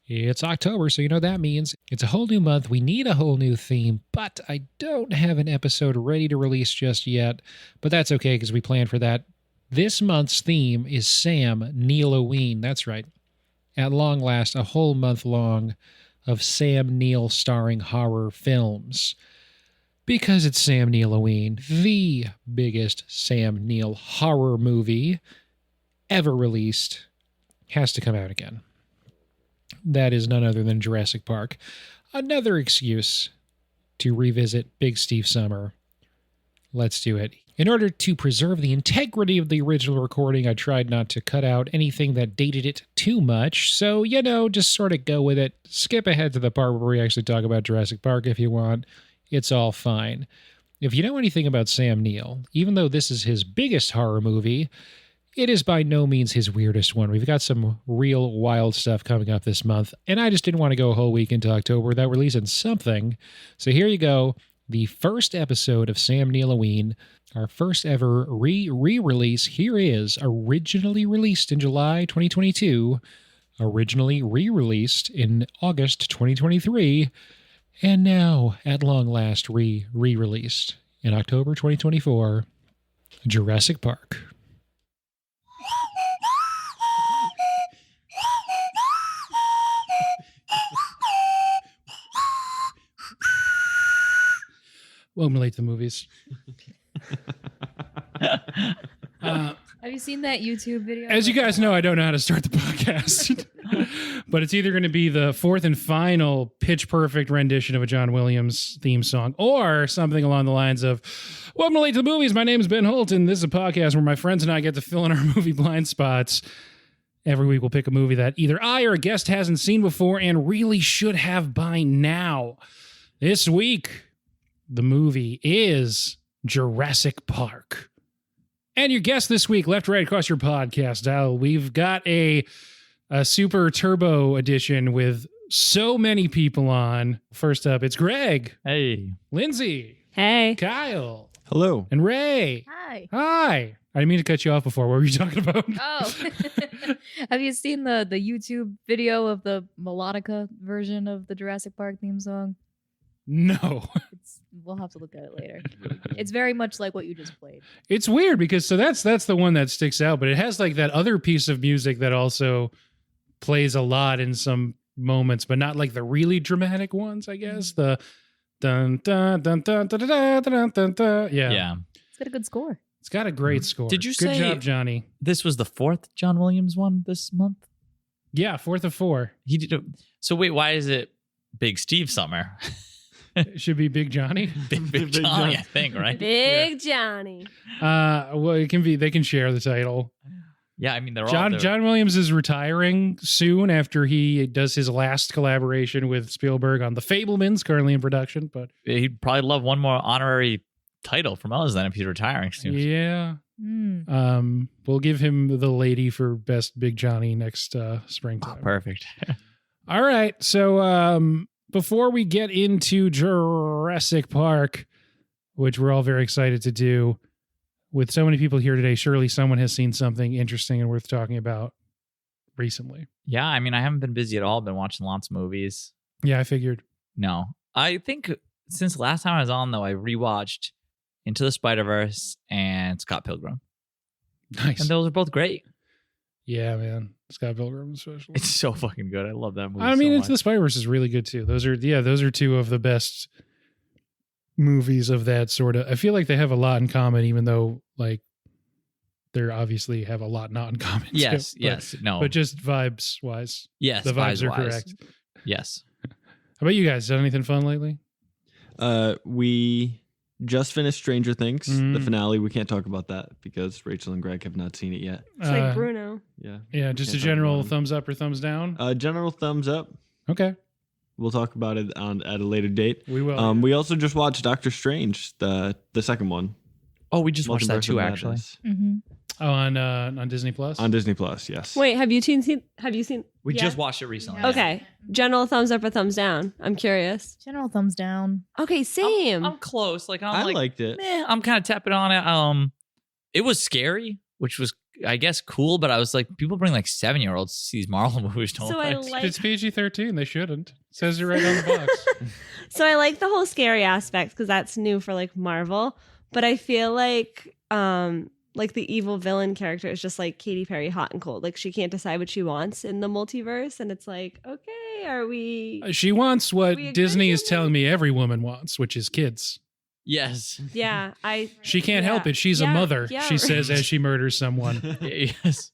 It's October, so you know what that means. It's a whole new month. We need a whole new theme, but I don't have an episode ready to release just yet. But that's okay because we planned for that. This month's theme is Sam Neilloween. That's right. At long last, a whole month long of Sam Neill-starring horror films. Because it's Sam Neilloween, the biggest Sam Neill horror movie ever released, has to come out again. That is none other than Jurassic Park. Another excuse to revisit Big Steve Summer. Let's do it. In order to preserve the integrity of the original recording, I tried not to cut out anything that dated it too much. So, just sort of go with it. Skip ahead to the part where we actually talk about Jurassic Park if you want. It's all fine. If you know anything about Sam Neill, even though this is his biggest horror movie, it is by no means his weirdest one. We've got some real wild stuff coming up this month, and I just didn't want to go a whole week into October without releasing something. So here you go, the first episode of Sam Neilloween, our first ever re-release. Here is originally released in July 2022, originally re-released in August 2023, and now, at long last, re-released in October 2024, Jurassic Park. Welcome to Late to the Movies. Have you seen that YouTube video? As you guys know, I don't know how to start the podcast. But it's either going to be the fourth and final pitch-perfect rendition of a John Williams theme song or something along the lines of, welcome to Late to the Movies. My name is Ben Holt, and this is a podcast where my friends and I get to fill in our movie blind spots. Every week we'll pick a movie that either I or a guest hasn't seen before and really should have by now. This week, the movie is Jurassic Park. And your guest this week, left, right, across your podcast dial, we've got a super turbo edition with so many people on. First up, it's Greg. Hey. Lyndsey. Hey. Kyle. Hello. And Ray. Hi. Hi. I didn't mean to cut you off before. What were you talking about? Oh. Have you seen the YouTube video of the melodica version of the Jurassic Park theme song? No. We'll have to look at it later. It's very much like what you just played. It's weird because that's the one that sticks out, but it has like that other piece of music that also plays a lot in some moments, but not like the really dramatic ones, I guess. The dun dun dun dun dun dun dun dun dun. Yeah. It's got a good score. It's got a great score. Did you Good say job, Johnny? This was the fourth John Williams one this month? Yeah, 4th of 4. He did. So wait, why is it Big Steve Summer? It should be Big Johnny. Big Johnny, I think, right? Big Johnny. Well, it can be. They can share the title. Yeah, I mean, John Williams is retiring soon after he does his last collaboration with Spielberg on The Fabelmans, currently in production. But he'd probably love one more honorary title from us then if he's retiring soon. Yeah. We'll give him the lady for best Big Johnny next springtime. Oh, perfect. All right. So before we get into Jurassic Park, which we're all very excited to do, with so many people here today, surely someone has seen something interesting and worth talking about recently. Yeah, I mean, I haven't been busy at all. Been watching lots of movies. Yeah, I figured. No. I think since last time I was on, though, I rewatched Into the Spider-Verse and Scott Pilgrim. Nice. And those are both great. Yeah, man. Scott Pilgrim especially. It's so fucking good. I love that movie. I mean, so Into the Spider-Verse is really good too. Those are two of the best movies of that sort of. I feel like they have a lot in common, even though like they're obviously have a lot not in common. Yes, too. no. But just vibes wise. Yes, the vibes are wise. correct. Yes. How about you guys? Done anything fun lately? We just finished Stranger Things, the finale. We can't talk about that because Rachel and Greg have not seen it yet. It's like Bruno. Yeah. Yeah, just a general thumbs up or thumbs down? General thumbs up. Okay. We'll talk about it at a later date. We will. We also just watched Doctor Strange, the second one. Oh, we just watched that Multiverse too, of actually. Madness. Mm-hmm. Oh, on Disney Plus? On Disney Plus, yes. Wait, have you seen? We Yeah. just watched it recently. Yeah. Okay. General thumbs up or thumbs down? I'm curious. General thumbs down. Okay, same. I'm close. Like I liked it. I'm kind of tapping on it. It was scary, which was I guess, cool, but I was like, people bring like 7-year-olds to see these Marvel movies. Don't So I they? like It's PG-13. They shouldn't. It says it right on the box. So I like the whole scary aspect because that's new for like Marvel. But I feel like the evil villain character is just like Katy Perry, hot and cold. Like she can't decide what she wants in the multiverse, and it's like, okay, are we? She wants what We agree Disney is on telling me every woman wants, which is kids. Yes. Yeah, She can't help it. She's a Yeah, mother, yeah, she right. says as she murders someone. Yes.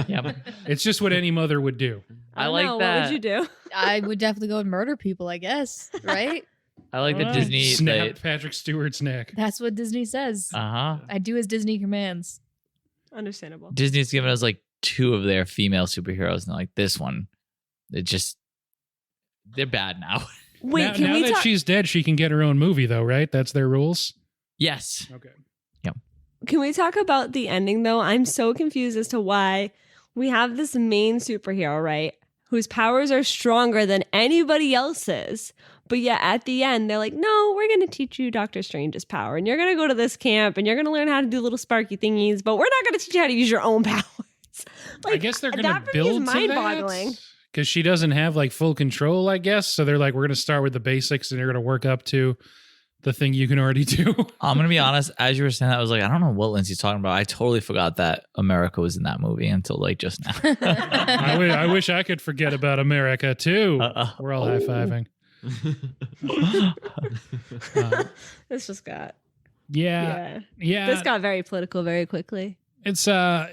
Yeah. It's just what any mother would do. I don't like know, that. What would you do? I would definitely go and murder people, I guess. Right? I like that Disney. Snapped Patrick Stewart's neck. That's what Disney says. Uh-huh. I do as Disney commands. Understandable. Disney's given us like 2 of their female superheroes, and like this one, they're bad now. Wait, now, can now we that talk? she's dead, she can get her own movie, though, right? That's their rules. Yes. Okay. Can we talk about the ending though? I'm so confused as to why we have this main superhero, right? Whose powers are stronger than anybody else's. But yet at the end, they're like, no, we're going to teach you Doctor Strange's power. And you're going to go to this camp and you're going to learn how to do little sparky thingies. But we're not going to teach you how to use your own powers. I guess they're going that to for me is build to mind-boggling. that. Because she doesn't have like full control, I guess. So they're like, we're going to start with the basics and you're going to work up to the thing you can already do. I'm gonna be honest. As you were saying that, I was like, I don't know what Lyndsey's talking about. I totally forgot that America was in that movie until like just now. I wish I could forget about America too. We're all high-fiving. This just got, Yeah. This got very political very quickly. It's I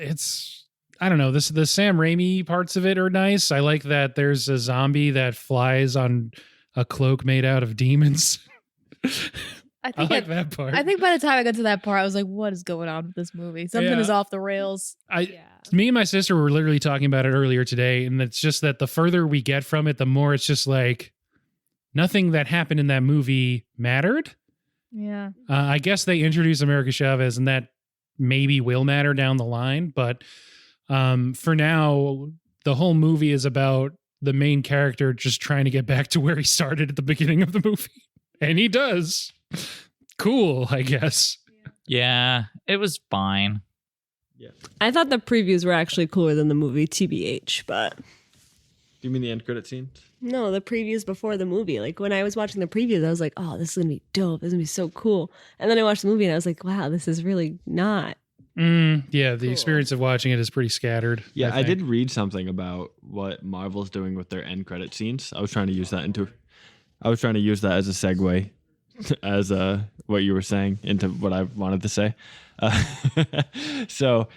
don't know. The Sam Raimi parts of it are nice. I like that there's a zombie that flies on a cloak made out of demons. I I think like that part. I think by the time I got to that part, I was like, what is going on with this movie? Something Yeah. is off the rails. Me and my sister were literally talking about it earlier today, and it's just that the further we get from it, the more it's just like nothing that happened in that movie mattered. Yeah. I guess they introduced America Chavez, and that maybe will matter down the line. But for now, the whole movie is about the main character just trying to get back to where he started at the beginning of the movie. And he does. Cool, I guess. Yeah, it was fine. I thought the previews were actually cooler than the movie, TBH, but Do you mean the end credit scenes? no, the previews before the movie. Like when I was watching the previews, I was like, oh, this is going to be dope. This is going to be so cool. And then I watched the movie and I was like, wow, this is really not. Yeah, the Cool. experience of watching it is pretty scattered. Yeah, I think. did read something about what Marvel's doing with their end credit scenes. I was trying to use that as a segue, as what you were saying into what I wanted to say. So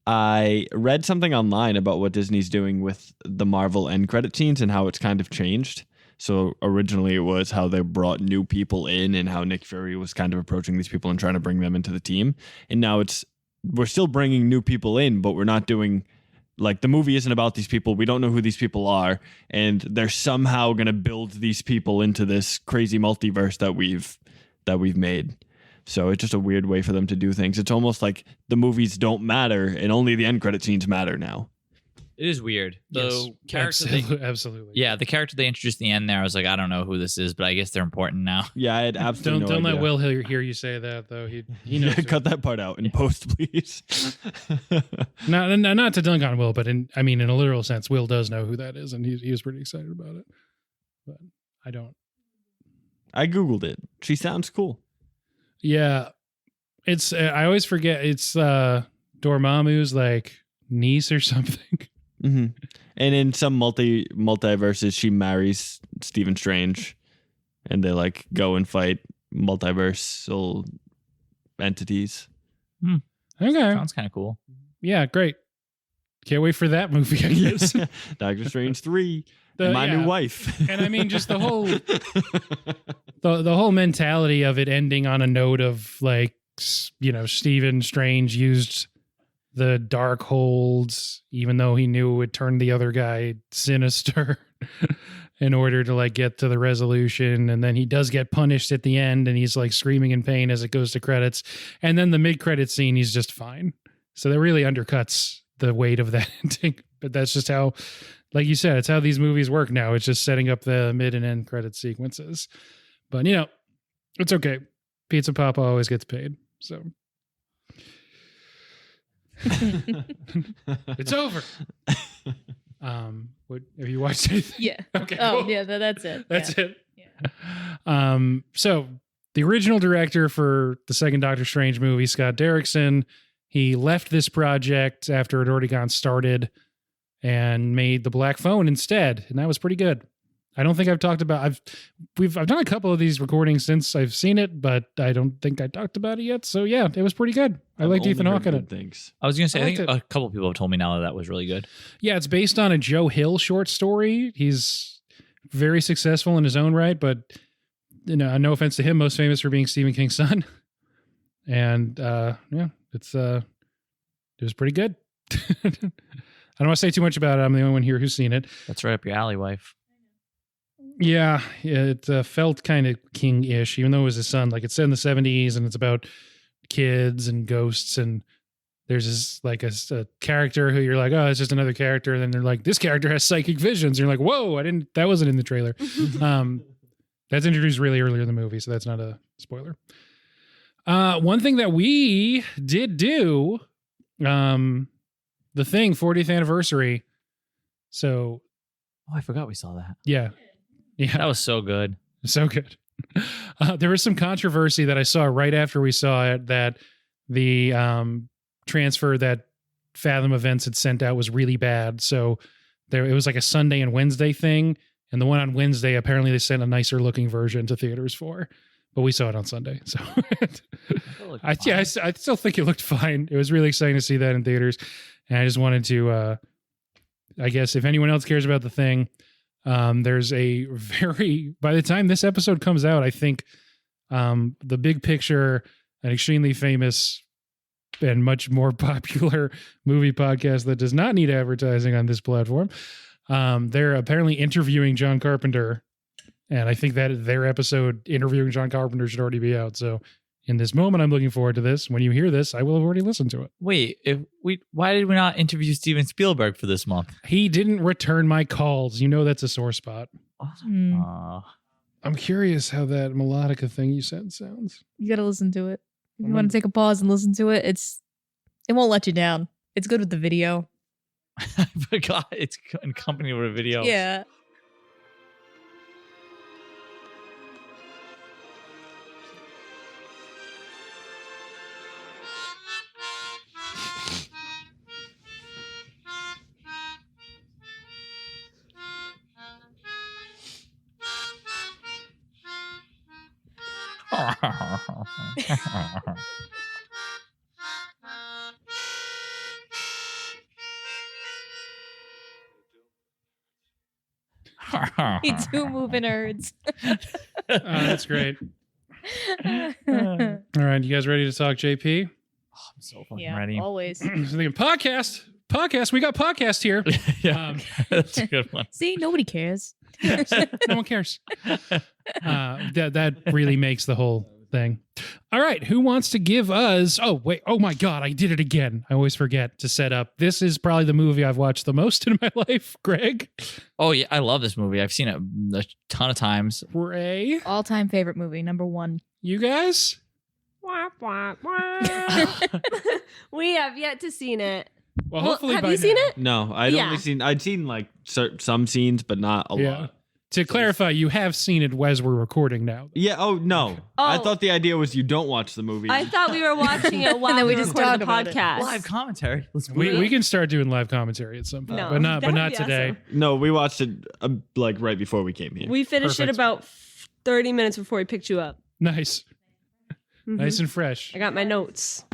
I read something online about what Disney's doing with the Marvel end credit scenes and how it's kind of changed. So originally it was how they brought new people in and how Nick Fury was kind of approaching these people and trying to bring them into the team. And now we're still bringing new people in, but we're not doing, like, the movie isn't about these people. We don't know who these people are. And they're somehow going to build these people into this crazy multiverse that we've made. So it's just a weird way for them to do things. It's almost like the movies don't matter and only the end credit scenes matter now. It is weird. Yes, The character absolutely. yeah, the character they introduced in the end there, I was like, I don't know who this is, but I guess they're important now. Yeah, I had absolutely Don't no let idea. Will hear you say that though. He knows. Yeah, cut that part out in post, please. Not to dunk on Will, but in a literal sense, Will does know who that is, and he was pretty excited about it. But I don't. I Googled it. She sounds cool. Yeah, it's I always forget it's Dormammu's like niece or something. Mm-hmm. And in some multiverses, she marries Stephen Strange, and they like go and fight multiversal entities. Okay, Sounds kind of cool. yeah, great. Can't wait for that movie. I guess. Doctor Strange 3, my new wife. And I mean, just the whole the whole mentality of it ending on a note of like, Stephen Strange used the dark holds, even though he knew it would turn the other guy sinister in order to like get to the resolution. And then he does get punished at the end and he's like screaming in pain as it goes to credits. And then the mid-credit scene, he's just fine. So that really undercuts the weight of that ending. But that's just how, like you said, it's how these movies work now. It's just setting up the mid and end credit sequences. But, it's okay. Pizza Papa always gets paid. So It's over. What have you watched anything? Yeah. Okay. Oh, cool. yeah, that's it. That's yeah. it. Yeah. So the original director for the second Doctor Strange movie, Scott Derrickson, he left this project after it had already gotten started and made The Black Phone instead, and that was pretty good. I don't think I've talked about I've done a couple of these recordings since I've seen it, but I don't think I talked about it yet. So yeah, it was pretty good. I liked Ethan Hawke in it. Thanks. I was going to say, I I liked think it. a couple people have told me now that was really good. Yeah, it's based on a Joe Hill short story. He's very successful in his own right, but no offense to him, most famous for being Stephen King's son. And yeah, it was pretty good. I don't want to say too much about it. I'm the only one here who's seen it. That's right up your alley, wife. Yeah, it felt kind of King-ish, even though it was his son. Like, it's set in the 70s, and it's about kids and ghosts, and there's this like a character who you're like, oh, it's just another character. And then they're like, this character has psychic visions. And you're like, whoa, that wasn't in the trailer. That's introduced really earlier in the movie, so that's not a spoiler. One thing that we did do, the Thing 40th anniversary. So, Oh, I forgot we saw that. yeah. That was so good. So good. There was some controversy that I saw right after we saw it that the transfer that Fathom Events had sent out was really bad. So it was like a Sunday and Wednesday thing. And the one on Wednesday, apparently they sent a nicer looking version to theaters for. But we saw it on Sunday. So I still think it looked fine. It was really exciting to see that in theaters. And I just wanted to, I guess, if anyone else cares about The Thing, there's a by the time this episode comes out, I think The Big Picture, an extremely famous and much more popular movie podcast that does not need advertising on this platform, they're apparently interviewing John Carpenter. And I think that their episode interviewing John Carpenter should already be out. So in this moment, I'm looking forward to this. When you hear this, I will have already listened to it. Wait, why did we not interview Steven Spielberg for this month? He didn't return my calls. You know that's a sore spot. I'm curious how that melodica thing you said sounds. You gotta listen to it. If you want to take a pause and listen to it, it won't let you down. It's good with the video. I forgot it's accompanied with a video. Yeah. Me too, moving herds. That's great. All right, you guys ready to talk JP? I'm so fucking Yeah, ready. always. So thinking podcast. We got podcast here. Yeah, that's a good one. See, nobody cares. No one cares. That really makes the whole thing. All right, who wants to give us? Oh wait! Oh my God! I did it again. I always forget to set up. This is probably the movie I've watched the most in my life. Greg, Oh yeah, I love this movie. I've seen it a ton of times. Ray, All-time favorite movie, number one. you guys. Wah, wah, wah. We have yet to seen it. Well, Well, hopefully have by you seen now. it? No, I'd Yeah. only seen like some scenes, but not a Yeah. lot. To clarify, you have seen it as we're recording now. Yeah. Oh no. I Oh. thought the idea was you don't watch the movie. I thought we were watching it while then we we just recorded talk the about it. podcast. Live commentary. Let's We can start doing live commentary at some point, No, but not that'd be today. awesome. No, we watched it like right before we came here. We finished Perfect. it about 30 minutes before we picked you up. Nice, Mhm. nice and fresh. I got my notes.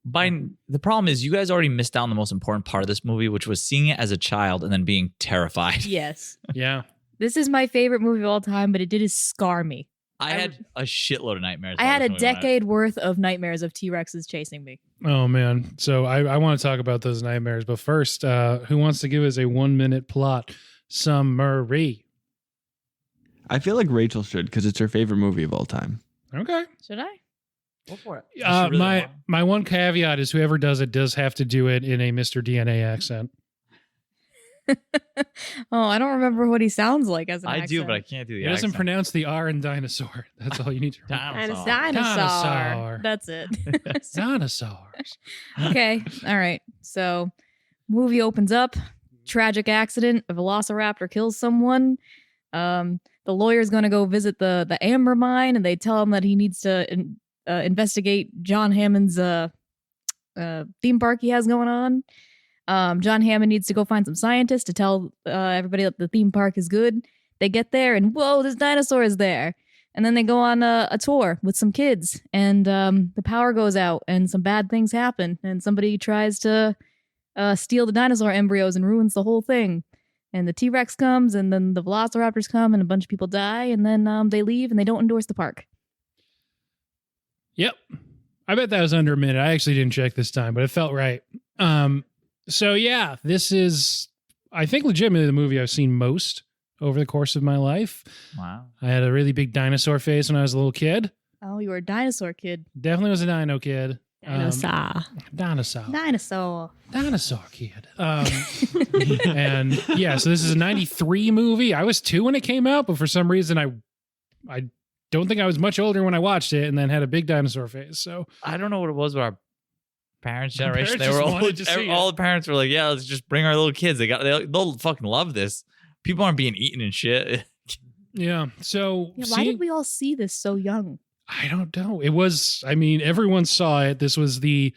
The problem is you guys already missed out on the most important part of this movie, which was seeing it as a child and then being terrified. Yes. Yeah. This is my favorite movie of all time, but it did scar me. I had a shitload of nightmares. I about had this a movie when decade worth of nightmares of T-Rexes chasing me. Oh man. So I want to talk about those nightmares, but first, who wants to give us a 1-minute plot summary? I feel like Rachel should because it's her favorite movie of all time. Okay. Should I? Go for it. You should really My one caveat is whoever does it does have to do it in a Mr. DNA accent. Oh, I don't remember what he sounds like as an I accent. do, but I can't do the He doesn't accent. pronounce the R in dinosaur. That's all you need to remember. Dinosaur. Dinosaur. Dinosaur. That's it. Dinosaurs. Okay. All right. So, movie opens up. Tragic accident. A velociraptor kills someone. The lawyer's going to go visit the amber mine, and they tell him that he needs to investigate John Hammond's theme park he has going on. John Hammond needs to go find some scientists to tell everybody that the theme park is good. They get there, and whoa, this dinosaur is there. And then they go on a tour with some kids, and the power goes out, and some bad things happen, and somebody tries to steal the dinosaur embryos and ruins the whole thing. And the T-Rex comes, and then the Velociraptors come, and a bunch of people die, and then they leave, and they don't endorse the park. Yep. I bet that was under a minute. I actually didn't check this time, but it felt right. So yeah, this is, I think, legitimately the movie I've seen most over the course of my life. Wow. I had a really big dinosaur face when I was a little kid. Oh, you were a dinosaur kid. Definitely was a dino kid. Dinosaur. Dinosaur kid. And yeah, so this is a 93 movie. I was 2 when it came out, but for some reason I don't think I was much older when I watched it, and then had a big dinosaur face. So I don't know what it was with our parents' Our generation. parents They were just wanted to see all it. the parents were like, "Yeah, let's just bring our little kids. They'll fucking love this. People aren't being eaten and shit." yeah, so Yeah, why did we all see this so young? I don't know. It was, I mean, everyone saw it. This was the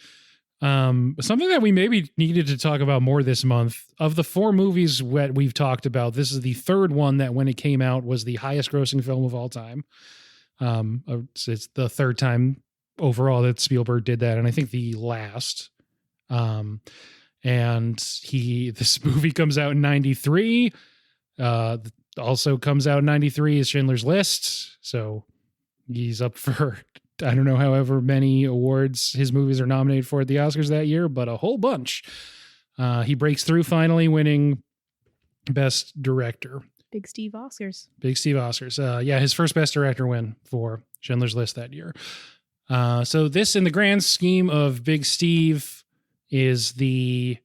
something that we maybe needed to talk about more this month. Of the 4 movies that we've talked about, this is the 3rd one that when it came out was the highest grossing film of all time. It's the 3rd time overall that Spielberg did that, and I think the last. And this movie comes out in 93. Also comes out in 93 is Schindler's List. So he's up for, I don't know, however many awards his movies are nominated for at the Oscars that year, but a whole bunch. He breaks through, finally winning Best Director. Big Steve Oscars. Big Steve Oscars. Yeah, his first Best Director win for Schindler's List that year. So this, in the grand scheme of Big Steve, is this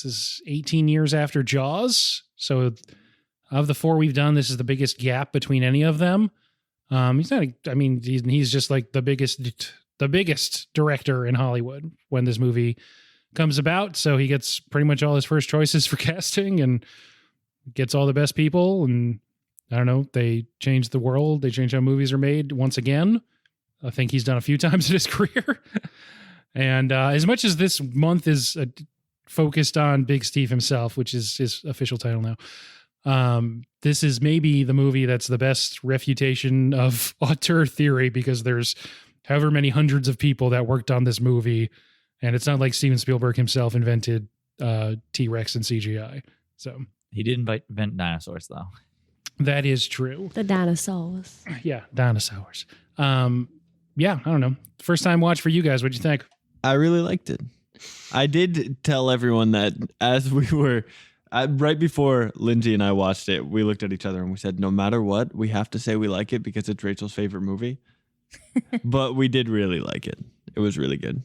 is 18 years after Jaws. So of the 4 we've done, this is the biggest gap between any of them. He's just like the biggest director in Hollywood when this movie comes about. So he gets pretty much all his first choices for casting and gets all the best people. And I don't know, they changed the world. They changed how movies are made once again. I think he's done a few times in his career. And as much as this month is focused on Big Steve himself, which is his official title now, this is maybe the movie that's the best refutation of auteur theory, because there's however many hundreds of people that worked on this movie, and it's not like Steven Spielberg himself invented T-Rex and CGI. So He did invent dinosaurs, though. that is true. The dinosaurs. Yeah, dinosaurs. Yeah, I don't know. First time watch for you guys. What'd you think? I really liked it. I did tell everyone that as we were right before Lyndsey and I watched it, we looked at each other and we said, no matter what, we have to say we like it because it's Rachel's favorite movie. But we did really like it. It was really good.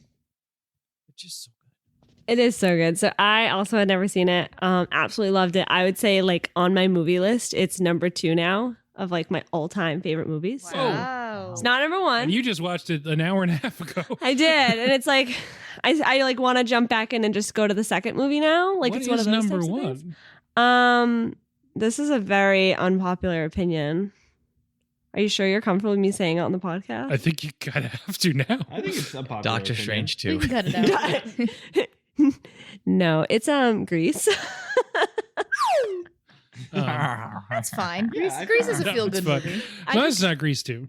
It's just so good. It is so good. So I also had never seen it. Absolutely loved it. I would say, like, on my movie list, it's number 2 now of like my all-time favorite movies. Wow. It's not number 1. And you just watched it an hour and a half ago. I did, and it's like I like want to jump back in and just go to the second movie now. Like, What it's one is of those number types of things. 1? This is a very unpopular opinion. Are you sure you're comfortable with me saying it on the podcast? I think you kind of have to now. I think it's a popular Doctor opinion. Strange, We too. can cut it out. No, it's Grease. That's fine. Yeah, Grease is a No, feel-good it's fine. movie. As long as it's not Grease 2.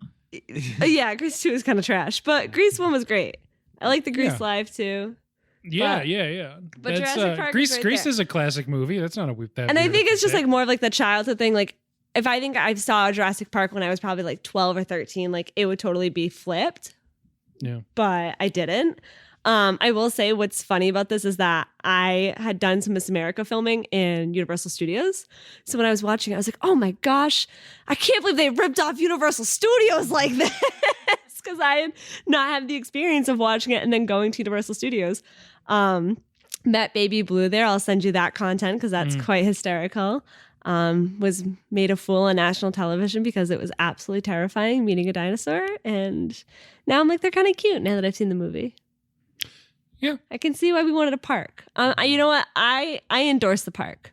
Yeah, Grease 2 is kind of trash, but Grease 1 was great. I like the Grease Yeah. Live too. Yeah, But- yeah. but Jurassic Park Grease. is right Grease there. is a classic movie. That's not that And I weird think to it's just say. like more of like the childhood thing. Like, if I think I saw Jurassic Park when I was probably like 12 or 13, like it would totally be flipped. Yeah. But I didn't. I will say what's funny about this is that I had done some Miss America filming in Universal Studios. So when I was watching it, I was like, oh my gosh, I can't believe they ripped off Universal Studios like this. Because I had not had the experience of watching it and then going to Universal Studios. met Baby Blue there. I'll send you that content because that's quite hysterical. Was made a fool on national television because it was absolutely terrifying meeting a dinosaur. And now I'm like, they're kind of cute now that I've seen the movie. Yeah. I can see why we wanted a park. You know what? I endorse the park.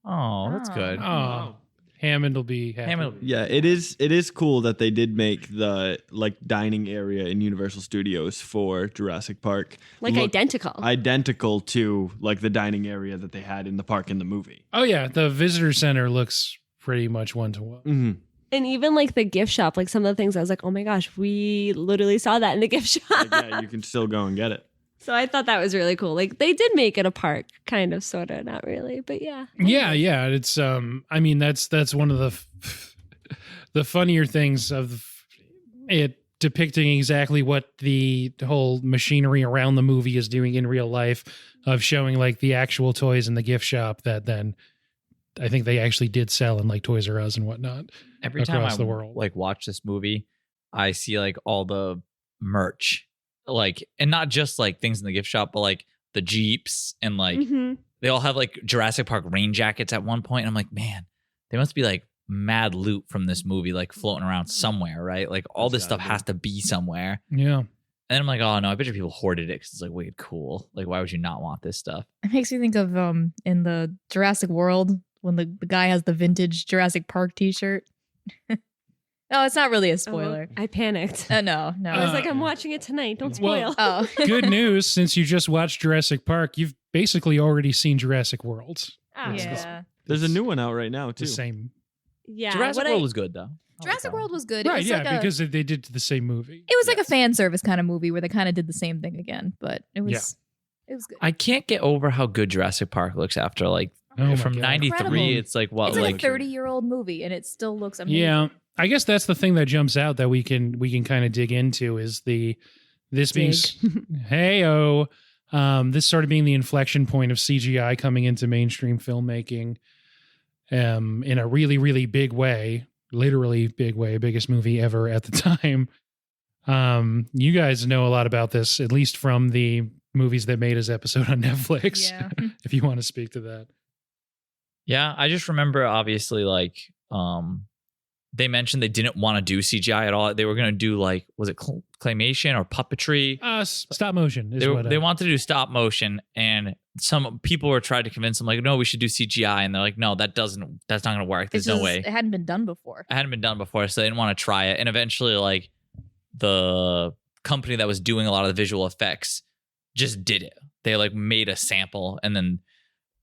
Oh, that's good. Oh, Hammond will be happy. Yeah, it is cool that they did make the like dining area in Universal Studios for Jurassic Park Like look identical to like the dining area that they had in the park in the movie. Oh yeah, the visitor center looks pretty much one-to-one. Mm-hmm. And even like the gift shop, like some of the things I was like, oh my gosh, we literally saw that in the gift shop. Like, yeah, you can still go and get it. So I thought that was really cool. Like they did make it a park, kind of, sort of, not really, but yeah. Yeah. It's I mean that's one of the funnier things of it depicting exactly what the whole machinery around the movie is doing in real life, of showing like the actual toys in the gift shop that then I think they actually did sell in like Toys R Us and whatnot. Every time across I the world. like watch this movie, I see like all the merch. Like, and not just like things in the gift shop, but like the Jeeps and like they all have like Jurassic Park rain jackets at one point. And I'm like, man, they must be like mad loot from this movie, like floating around somewhere, right? Like all this stuff has to be somewhere. Yeah. And then I'm like, oh no, I bet you people hoarded it because it's like wicked cool. Like, why would you not want this stuff? It makes me think of in the Jurassic World when the guy has the vintage Jurassic Park t-shirt. No, it's not really a spoiler. I panicked. No. I was like, I'm watching it tonight. Don't spoil. Oh. Good news, since you just watched Jurassic Park, you've basically already seen Jurassic World. Yeah. There's a new one out right now too. The same. Yeah. Jurassic World was good though. Jurassic World was good. Right, it was yeah, like because they did the same movie. it was like a fan service kind of movie where they kind of did the same thing again, but it was good. I can't get over how good Jurassic Park looks after like Oh my from God. '93. Incredible. It's like what? It's like a 30-year-old movie and it still looks amazing. Yeah. I guess that's the thing that jumps out that we can kind of dig into is this being this sort of being the inflection point of CGI coming into mainstream filmmaking in a really, really big way, literally big way, biggest movie ever at the time. You guys know a lot about this, at least from the movies that made his episode on Netflix. Yeah. If you want to speak to that. Yeah, I just remember obviously like they mentioned they didn't want to do CGI at all. They were going to do like, was it claymation or puppetry? Stop motion. Is They wanted to do stop motion, and some people were trying to convince them like, no, we should do CGI, and they're like, no, that's not going to work. There's no way. It hadn't been done before. It hadn't been done before, so they didn't want to try it. And eventually, like the company that was doing a lot of the visual effects just did it. They like made a sample, and then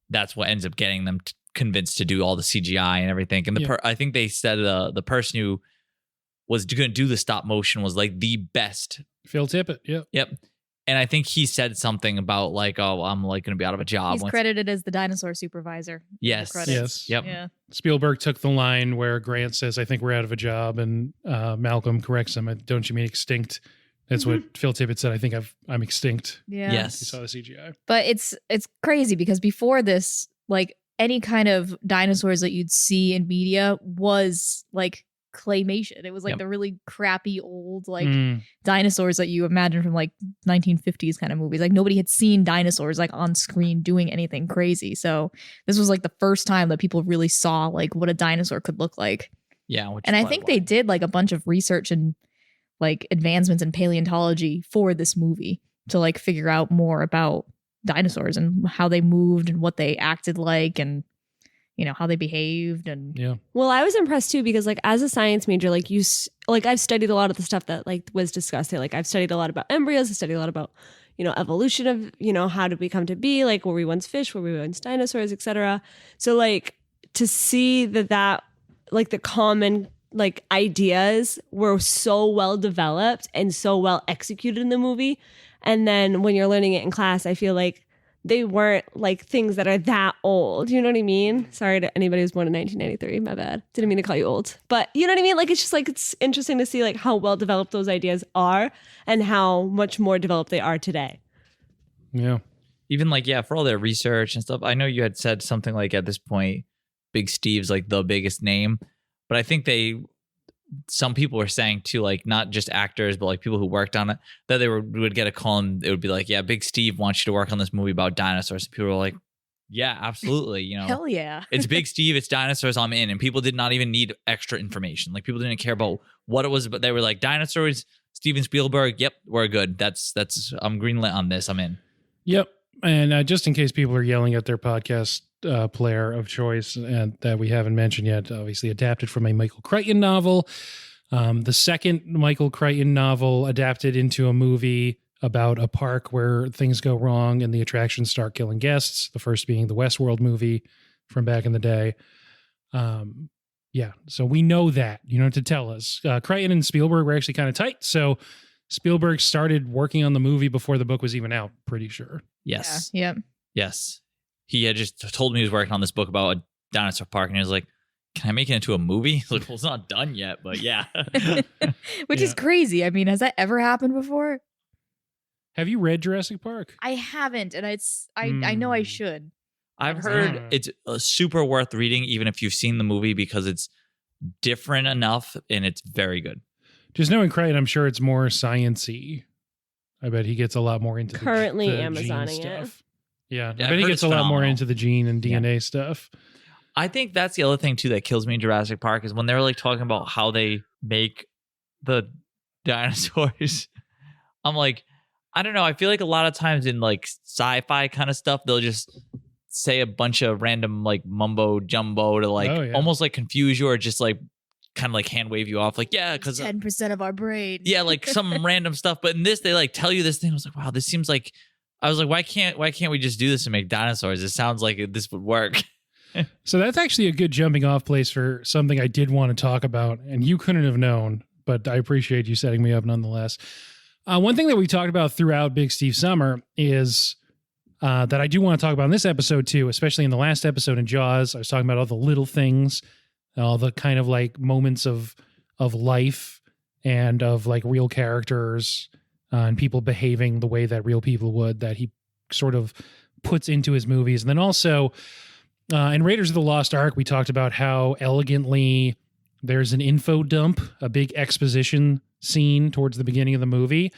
that's what ends up getting them convinced to do all the CGI and everything. And I think they said the person who was going to do the stop motion was like the best. Phil Tippett. Yep. And I think he said something about like, oh, I'm like going to be out of a job. He's credited as the dinosaur supervisor. Yes. Yes. Yep. Yeah. Spielberg took the line where Grant says, I think we're out of a job. And Malcolm corrects him. Don't you mean extinct? That's what Phil Tippett said. I think I'm extinct. Yeah. Yes. He saw the CGI. But it's crazy because before this, like any kind of dinosaurs that you'd see in media was like claymation. It was like the really crappy old like dinosaurs that you imagine from like 1950s kind of movies. Like nobody had seen dinosaurs like on screen doing anything crazy. So this was like the first time that people really saw like what a dinosaur could look like. Yeah. And I think they did like a bunch of research and like advancements in paleontology for this movie to like figure out more about dinosaurs and how they moved and what they acted like and you know how they behaved. And well, I was impressed too because like as a science major, like I've studied a lot of the stuff that like was discussed here. Like I've studied a lot about embryos, I studied a lot about evolution of how did we come to be, like were we once fish, were we once dinosaurs, etc. So like to see that like the common like ideas were so well developed and so well executed in the movie. And then when you're learning it in class, I feel like they weren't like things that are that old. You know what I mean? Sorry to anybody who's born in 1993. My bad. Didn't mean to call you old. But you know what I mean? Like, it's just like, it's interesting to see like how well developed those ideas are and how much more developed they are today. Yeah. Even like, for all their research and stuff. I know you had said something like at this point, Big Steve's like the biggest name. But I think they some people were saying too, like not just actors, but like people who worked on it, that they would get a call and it would be like, yeah, Big Steve wants you to work on this movie about dinosaurs. And people were like, yeah, absolutely. You know, Hell yeah. it's Big Steve, it's dinosaurs, I'm in. And people did not even need extra information. Like people didn't care about what it was, but they were like, dinosaurs, Steven Spielberg, yep, we're good. That's I'm greenlit on this, I'm in. Yep. And just in case people are yelling at their podcast player of choice and that we haven't mentioned yet, obviously adapted from a Michael Crichton novel. The second Michael Crichton novel adapted into a movie about a park where things go wrong and the attractions start killing guests. The first being the Westworld movie from back in the day. Yeah, so we know that. You don't have to tell us. Crichton and Spielberg were actually kind of tight. So Spielberg started working on the movie before the book was even out, pretty sure. Yes. Yeah. Yes. He had just told me he was working on this book about a dinosaur park, and he was like, can I make it into a movie? He's like, well, it's not done yet, but yeah. Which is crazy. I mean, has that ever happened before? Have you read Jurassic Park? I haven't, and I know I should. I've heard it's super worth reading, even if you've seen the movie, because it's different enough and it's very good. Just knowing Crichton, I'm sure it's more science-y. I bet he gets a lot more into Currently the Amazoning gene it. stuff. Yeah, I Yeah, bet he gets a lot more into the gene and DNA stuff. I think that's the other thing too that kills me in Jurassic Park is when they're like talking about how they make the dinosaurs. I'm like, I don't know. I feel like a lot of times in like sci-fi kind of stuff, they'll just say a bunch of random like mumbo jumbo to like almost like confuse you or just like kind of like hand wave you off. Like, yeah, because 10% of our brain. Yeah, like some random stuff. But in this, they like tell you this thing. I was like, wow, this seems like. I was like, why can't we just do this and make dinosaurs? It sounds like this would work. So that's actually a good jumping off place for something I did want to talk about, and you couldn't have known, but I appreciate you setting me up nonetheless. One thing that we talked about throughout Big Steve Summer is that I do want to talk about in this episode too, especially in the last episode in Jaws. I was talking about all the little things, all the kind of like moments of life and of like real characters and people behaving the way that real people would, that he sort of puts into his movies. And then also in Raiders of the Lost Ark, we talked about how elegantly there's an info dump, a big exposition scene towards the beginning of the movie.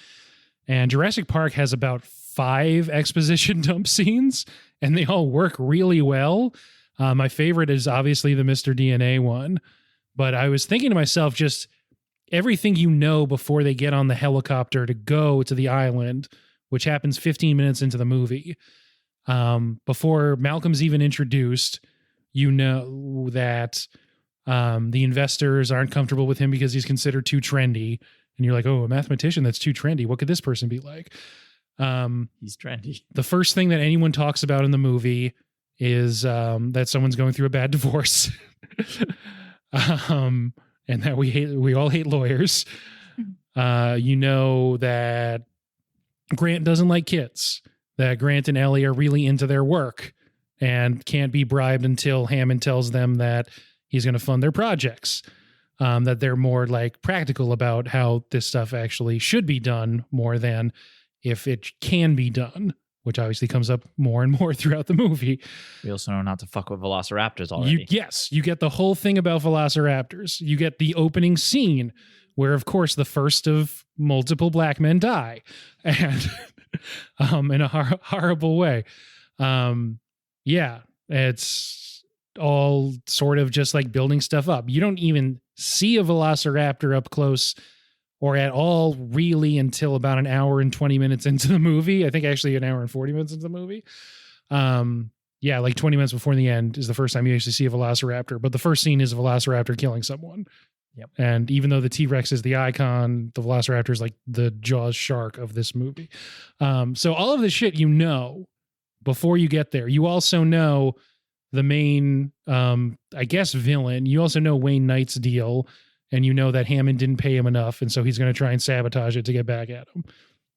And Jurassic Park has about 5 exposition dump scenes, and they all work really well. My favorite is obviously the Mr. DNA one. But I was thinking to myself, just everything you know before they get on the helicopter to go to the island, which happens 15 minutes into the movie. Before Malcolm's even introduced, you know that the investors aren't comfortable with him because he's considered too trendy. And you're like, oh, a mathematician that's too trendy. What could this person be like? He's trendy. The first thing that anyone talks about in the movie is that someone's going through a bad divorce. And that we all hate lawyers. You know that Grant doesn't like kids, that Grant and Ellie are really into their work and can't be bribed until Hammond tells them that he's going to fund their projects, that they're more like practical about how this stuff actually should be done more than if it can be done, which obviously comes up more and more throughout the movie. We also know not to fuck with velociraptors already. You get the whole thing about velociraptors. You get the opening scene where, of course, the first of multiple black men die, and in a horrible way. Yeah, it's all sort of just like building stuff up. You don't even see a velociraptor up close or at all really until about an hour and 20 minutes into the movie. I think actually an hour and 40 minutes into the movie. Yeah, like 20 minutes before the end is the first time you actually see a velociraptor. But the first scene is a velociraptor killing someone. Yep. And even though the T-Rex is the icon, the velociraptor is like the Jaws shark of this movie. So all of the shit you know before you get there. You also know the main, I guess, villain. You also know Wayne Knight's deal. And you know that Hammond didn't pay him enough, and so he's going to try and sabotage it to get back at him.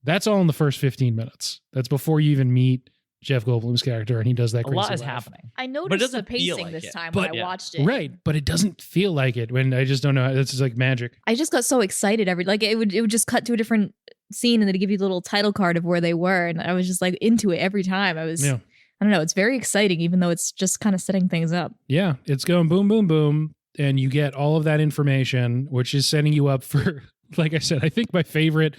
That's all in the first 15 minutes. That's before you even meet Jeff Goldblum's character, and he does that crazy A lot is laugh. happening. I But it noticed the doesn't feel pacing like this it. time But- when I watched it. Right, but it doesn't feel like it. When I just don't know. It's just like magic. I just got so excited it would just cut to a different scene and then give you the little title card of where they were, and I was just like into it every time. I don't know, it's very exciting even though it's just kind of setting things up. Yeah, it's going boom, boom, boom. and you get all of that information, which is setting you up for, like I said, I think my favorite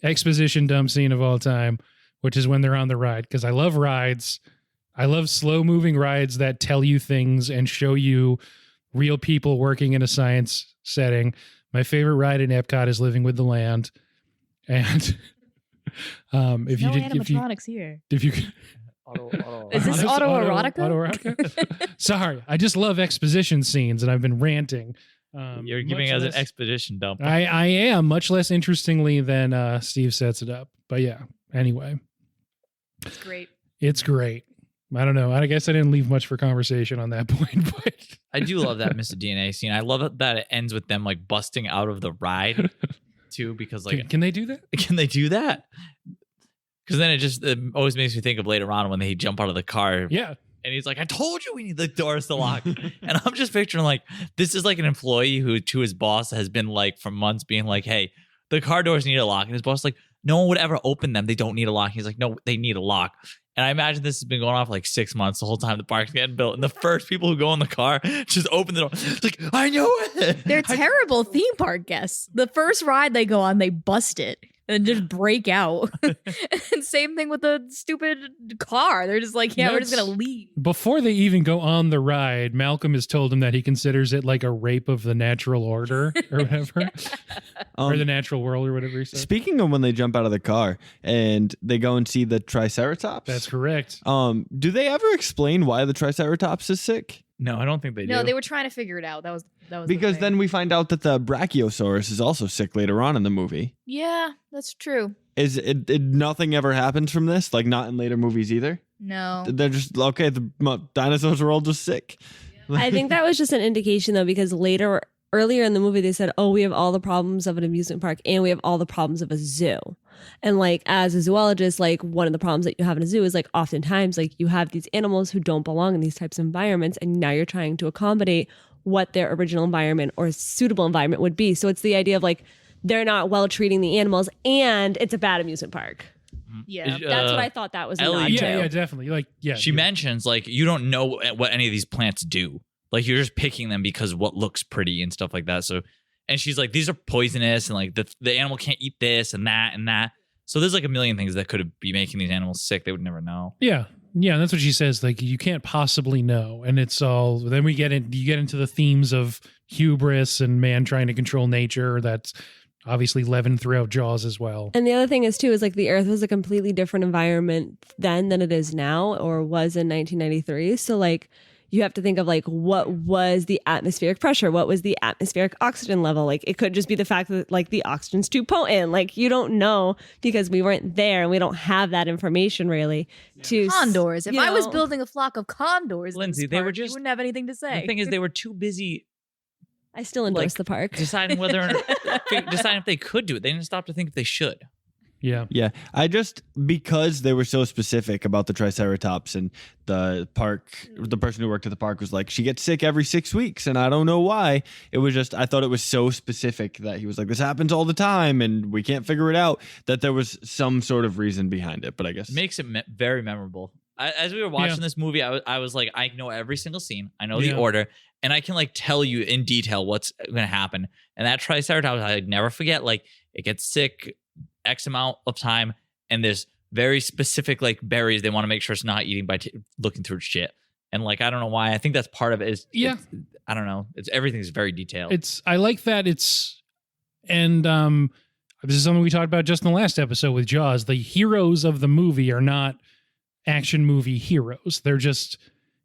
exposition dump scene of all time, which is when they're on the ride, because I love rides. I love slow moving rides that tell you things and show you real people working in a science setting. My favorite ride in Epcot is Living with the Land. And if no you did, animatronics here. if you Is this autoerotica? Autoerotica? Sorry, I just love exposition scenes, and I've been ranting. You're giving us an exposition dump. I am, much less interestingly than Steve sets it up. But yeah, anyway. It's great. It's great. I don't know. I guess I didn't leave much for conversation on that point, but I do love that Mr. DNA scene. I love it that it ends with them like busting out of the ride too, because like can they do that? Can they do that? Because then it always makes me think of later on when they jump out of the car. Yeah. And he's like, I told you we need the doors to lock. And I'm just picturing like, this is like an employee who to his boss has been like for months being like, hey, the car doors need a lock. And his boss is like, no one would ever open them. They don't need a lock. He's like, no, they need a lock. And I imagine this has been going on for like 6 months, the whole time the park's getting built. And the first people who go in the car just open the door. It's like, I know it. They're terrible theme park guests. The first ride they go on, they bust it and just break out. And same thing with the stupid car. They're just like, yeah, we're just going to leave. Before they even go on the ride, Malcolm has told him that he considers it like a rape of the natural order or whatever. Or the natural world or whatever he said. Speaking of when they jump out of the car and they go and see the Triceratops. That's correct. Do they ever explain why the Triceratops is sick? No, I don't think they do. No, they were trying to figure it out. That was Because the then we find out that the Brachiosaurus is also sick later on in the movie. Yeah, that's true. Is it nothing ever happens from this? Like not in later movies either? No. They're just okay, the dinosaurs were all just sick. I think that was just an indication though, because earlier in the movie they said, oh, we have all the problems of an amusement park and we have all the problems of a zoo. And like as a zoologist, like one of the problems that you have in a zoo is like oftentimes like you have these animals who don't belong in these types of environments, and now you're trying to accommodate what their original environment or suitable environment would be. So it's the idea of like they're not well treating the animals and it's a bad amusement park. Yeah. That's what I thought that was a Ellie, nod to. Yeah, definitely. Like, yeah. She mentions like you don't know what any of these plants do. Like you're just picking them because what looks pretty and stuff like that. So, and she's like, these are poisonous, and like the animal can't eat this and that and that. So there's like a million things that could be making these animals sick. They would never know. Yeah. Yeah, and that's what she says. Like, you can't possibly know. And it's all, then you get into the themes of hubris and man trying to control nature. That's obviously leavened throughout Jaws as well. And the other thing is too, is like the Earth was a completely different environment then than it is now, or was in 1993. So like, you have to think of like, what was the atmospheric pressure? What was the atmospheric oxygen level? Like, it could just be the fact that like the oxygen's too potent. Like, you don't know because we weren't there and we don't have that information really. To Condors. If I was building a flock of condors, Lyndsey, they were just, you wouldn't have anything to say. The thing is, they were too busy I still endorse the park. deciding whether or deciding if they could do it. They didn't stop to think if they should. Yeah. Yeah. I just, because they were so specific about the Triceratops, and the person who worked at the park was like, she gets sick every 6 weeks and I don't know why. It was just, I thought it was so specific that he was like, this happens all the time and we can't figure it out, that there was some sort of reason behind it. But I guess It makes it very memorable. As we were watching this movie, I was like, I know every single scene. I know the order, and I can like tell you in detail what's going to happen. And that Triceratops, I'd never forget, like it gets sick X amount of time, and there's very specific like berries they want to make sure it's not eating by looking through shit. And like, I don't know why. I think that's part of it. I don't know. Everything's very detailed. I like that this is something we talked about just in the last episode with Jaws. The heroes of the movie are not action movie heroes. They're just,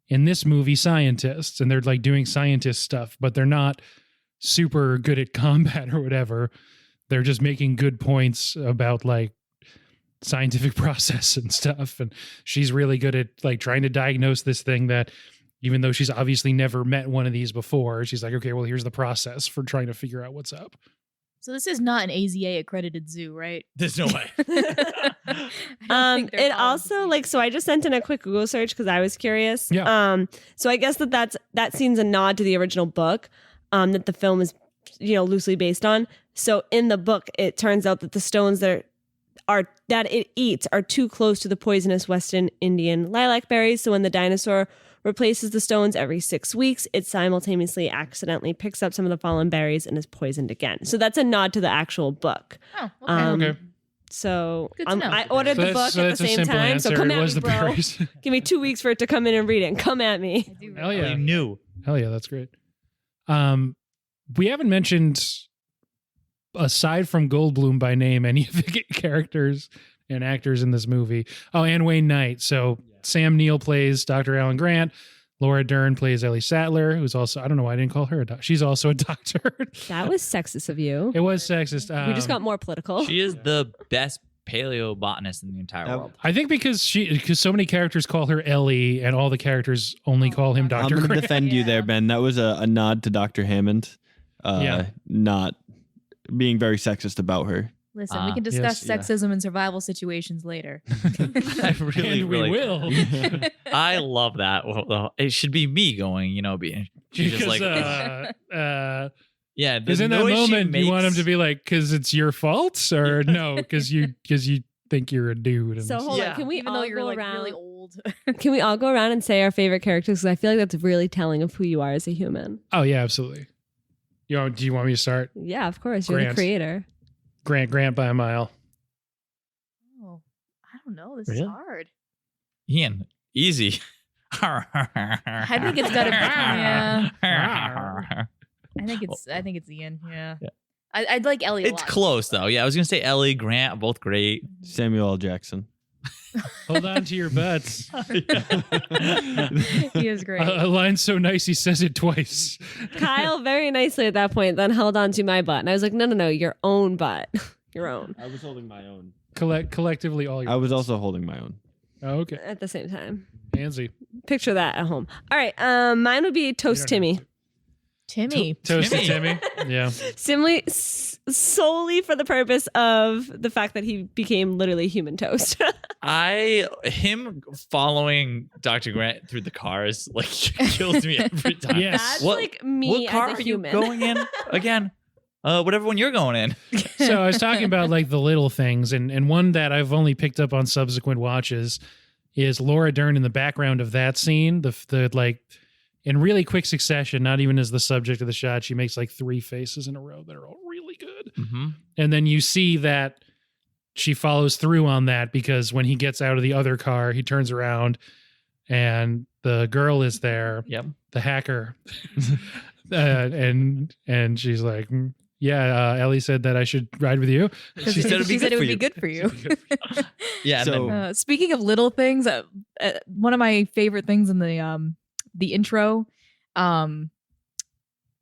in this movie, scientists, and they're like doing scientist stuff, but they're not super good at combat or whatever. They're just making good points about like scientific process and stuff. And she's really good at like trying to diagnose this thing that, even though she's obviously never met one of these before, she's like, okay, well, here's the process for trying to figure out what's up. So this is not an AZA accredited zoo, right? There's no way. It also like, so I just sent in a quick Google search because I was curious. Yeah. So I guess that scene's a nod to the original book that the film is, loosely based on. So in the book, it turns out that the stones that it eats are too close to the poisonous Western Indian lilac berries. So when the dinosaur replaces the stones every 6 weeks. It simultaneously accidentally picks up some of the fallen berries and is poisoned again. So that's a nod to the actual book. Oh, okay. Okay. So Good to know. I ordered the book at the same time. So come it at was me, the bro. berries. Give me 2 weeks for it to come in and read it. And come at me. I do Hell yeah. You knew. Hell yeah, that's great. We haven't mentioned, aside from Goldblum by name, any of the characters and actors in this movie. Oh, and Wayne Knight. So Sam Neill plays Dr. Alan Grant. Laura Dern plays Ellie Sattler, who's also, I don't know why I didn't call her a doctor. She's also a doctor. That was sexist of you. It was sexist. We just got more political. She is the best paleobotanist in the entire world. I think because so many characters call her Ellie and all the characters only call him I'm Dr. going to Grant. defend you there, Ben. That was a nod to Dr. Hammond. Yeah. Not being very sexist about her. Listen, we can discuss yes, yeah. sexism in survival situations later. I really, And we really will. I love that. Well, it should be me going, being she's just Because, like, yeah. because The in that noise she moment, you want him makes- to be like, because it's your fault? Or no, because you think you're a dude. And So hold Yeah. on. Can we Even all though you're go like around? really old. Can we all go around and say our favorite characters? Because I feel like that's really telling of who you are as a human. oh, yeah, absolutely. Do you want me to start? Yeah, of course. You're Grant. the creator. Grant by a mile. Oh, I don't know. This Really? is hard. Ian, easy. I think it's gotta be. Yeah. I think it's Ian. Yeah. Yeah. I'd like Ellie a It's lot. close though. Yeah, I was gonna say Ellie, Grant, both great. Samuel L. Jackson. Hold on to your butts. He is great. A line so nice he says it twice. Kyle very nicely at that point then held on to my butt. And I was like, no, your own butt. Your own. I was holding my own. Collectively, all your. I was also holding my own. Oh, okay. At the same time. Pansy. Picture that at home. All right. Mine would be Toast You don't Timmy. have Timmy. Toasted Timmy. Yeah. Solely for the purpose of the fact that he became literally human toast. Him following Dr. Grant through the cars like kills me every time. Yes. That's What- like me What car as a are you human. going in again? Whatever one you're going in. So I was talking about like the little things, and one that I've only picked up on subsequent watches is Laura Dern in the background of that scene. The like in really quick succession, not even as the subject of the shot, she makes like 3 faces in a row that are all really good. Mm-hmm. And then you see that she follows through on that because when he gets out of the other car, he turns around and the girl is there, Yep. the hacker. And she's like, yeah, Ellie said that I should ride with you. She said it'd be good it for would you. be good for you. Yeah. So- And then, Speaking of little things, one of my favorite things in the intro,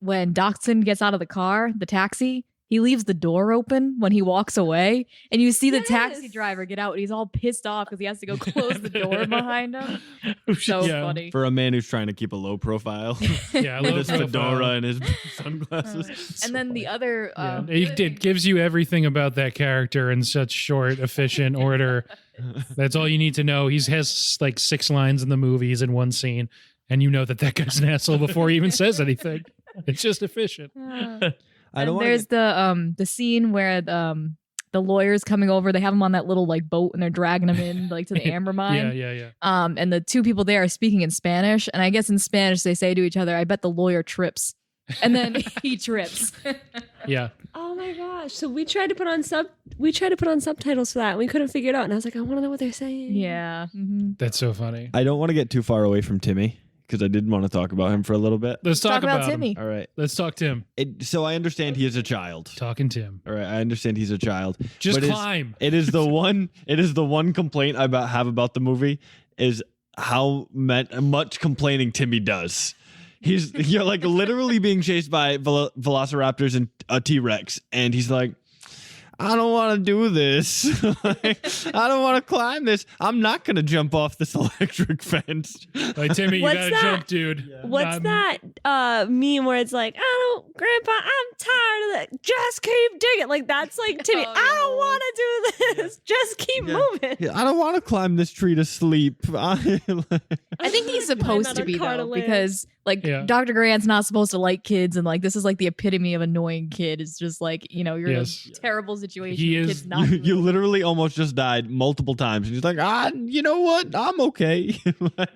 when Dachshund gets out of the car, the taxi, he leaves the door open when he walks away, and you see the taxi Yes. driver get out, and he's all pissed off because he has to go close the door behind him. So Yeah. funny. For a man who's trying to keep a low profile. Yeah, I With love his fedora and his sunglasses. And then the other, Yeah, it gives you everything about that character in such short, efficient order. That's all you need to know. He has like 6 lines in the movies in one scene, and you know that guy's an asshole before he even says anything. It's just efficient. I don't and want there's the scene where the lawyer's coming over. They have him on that little like boat, and they're dragging him in like to the amber mine. Yeah. And the 2 people there are speaking in Spanish, and I guess in Spanish they say to each other, "I bet the lawyer trips," and then he trips. Yeah. Oh my gosh. So we tried to put on subtitles for that, and we couldn't figure it out. And I was like, I want to know what they're saying. Yeah. Mm-hmm. That's so funny. I don't want to get too far away from Timmy because I did want to talk about him for a little bit. Let's talk about him. Timmy. All right. Let's talk Tim. So I understand he is a child. Talking Tim. All right. I understand he's a child. Just But climb. It is the one complaint I have about the movie is how much complaining Timmy does. You're like literally being chased by velociraptors and a T-Rex, and he's like, I don't want to do this. I don't want to climb this. I'm not going to jump off this electric fence. Like, Timmy, you What's gotta that? jump, dude. What's that meme where it's like, Grandpa, I'm tired of just keep digging. Like that's like Timmy. Oh, I don't want to do this. Just keep moving. Yeah, I don't want to climb this tree to sleep. I think he's supposed to be though, because like Yeah. Dr. Grant's not supposed to like kids, and like this is like the epitome of annoying kid. It's just like, you know, you're Yes. in a terrible situation. He the is- kid's not You literally almost just died multiple times. And he's like, you know what? I'm okay.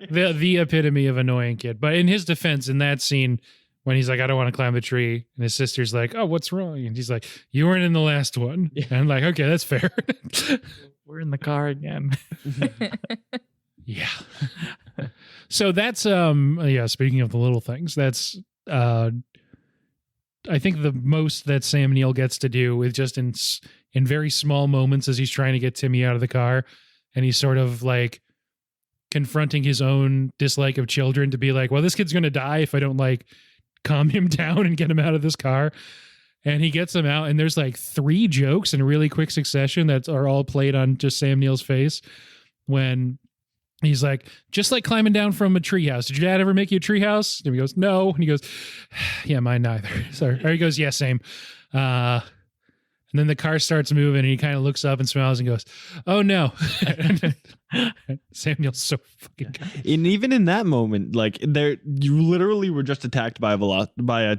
The epitome of annoying kid. But in his defense, in that scene, when he's like, I don't want to climb the tree, and his sister's like, oh, what's wrong? And he's like, you weren't in the last one. Yeah. And I'm like, okay, that's fair. We're in the car again. Yeah. So that's speaking of the little things, that's I think the most that Sam Neill gets to do is just in very small moments as he's trying to get Timmy out of the car, and he's sort of like confronting his own dislike of children to be like, well, this kid's going to die if I don't like calm him down and get him out of this car. And he gets him out, and there's like 3 jokes in really quick succession that are all played on just Sam Neill's face when he's like, just like climbing down from a treehouse. Did your dad ever make you a treehouse? And he goes, no. And he goes, yeah, mine neither. Sorry. Or he goes, yeah, same. And then the car starts moving, and he kind of looks up and smiles and goes, oh no. Sam Neill's so fucking good. And even in that moment, like you literally were just attacked by a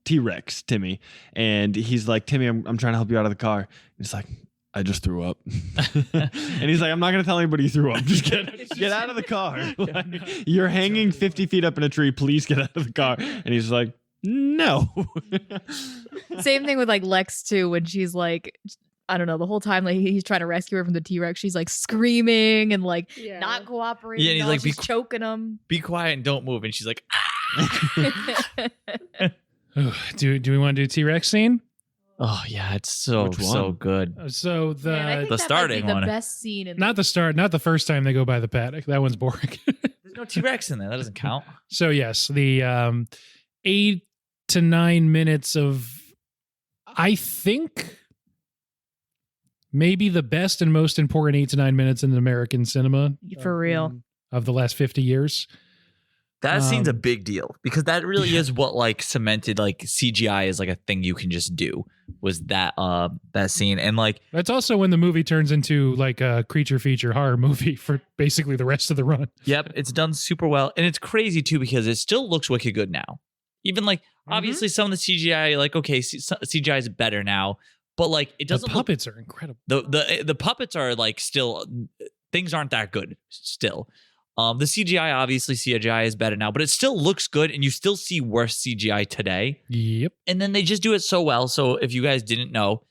T-Rex, Timmy, and he's like, Timmy, I'm trying to help you out of the car. And he's like, I just threw up. And he's like, I'm not gonna tell anybody you threw up. Just get out of the car. Like, you're hanging 50 feet up in a tree. Please get out of the car. And he's like, no. Same thing with like Lex too, when she's like, I don't know, the whole time like he's trying to rescue her from the T-Rex, she's like screaming and like not cooperating. Yeah, and he's like, she's choking him. Be quiet and don't move. And she's like, Do we want to do T-Rex scene? oh yeah, it's so Which one? so good. So the Man, I think the that starting might be one. the best scene in not the first time they go by the paddock. That one's boring. There's no T-Rex in there. That doesn't count. So yes, the 8 to 9 minutes of, I think, maybe the best and most important 8 to 9 minutes in American cinema For real. of the last 50 years. That scene's a Um, big deal because that really is what like cemented like CGI is like a thing you can just do. Was that scene, and like That's also when the movie turns into like a creature feature horror movie for basically the rest of the run. yep, it's done super well, and it's crazy too because it still looks wicked good now. Even like obviously some of the CGI, like okay, CGI is better now, but like it doesn't The puppets are incredible. the puppets are like still things aren't that good still. The CGI, obviously CGI is better now, but it still looks good and you still see worse CGI today. Yep. And then they just do it so well. So if you guys didn't know,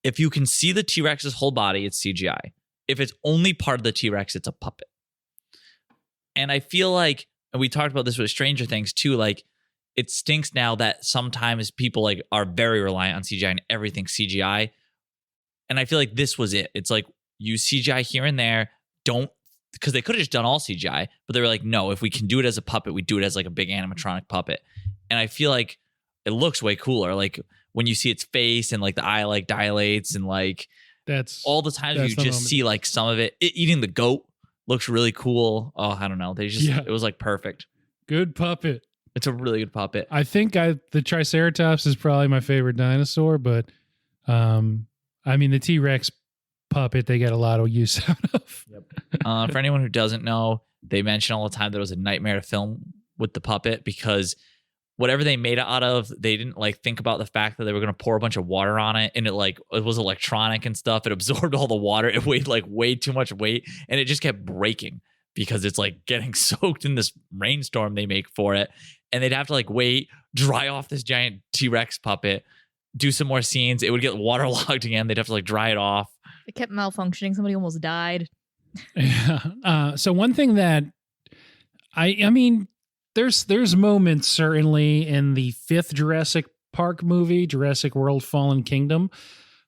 if you can see the T-Rex's whole body, it's CGI. If it's only part of the T-Rex, it's a puppet. And I feel like, and we talked about this with Stranger Things too, like it stinks now that sometimes people like are very reliant on CGI and everything CGI. And I feel like this was it. It's like use CGI here and there. Because they could have just done all CGI, but they were like, no, if we can do it as a puppet, we do it as like a big animatronic puppet. And I feel like it looks way cooler. Like when you see its face and like the eye like dilates and like That's all the times that's you the just moment. see like some of it. Eating the goat looks really cool. Oh, I don't know. Yeah. It was like perfect. good puppet. It's a really good puppet. I think the Triceratops is probably my favorite dinosaur, but I mean the T-Rex puppet they get a lot of use out of. For anyone who doesn't know, they mention all the time that it was a nightmare to film with the puppet because whatever they made it out of, they didn't like think about the fact that they were going to pour a bunch of water on it, and it was electronic and stuff. It absorbed all the water. It weighed like way too much weight, and it just kept breaking because it's like getting soaked in this rainstorm they make for it. And they'd have to like wait, dry off this giant T-Rex puppet, do some more scenes. It would get waterlogged again. They'd have to like dry it off. It kept malfunctioning. Somebody almost died. Yeah. So one thing that I mean, there's moments certainly in the 5th Jurassic Park movie, Jurassic World: Fallen Kingdom.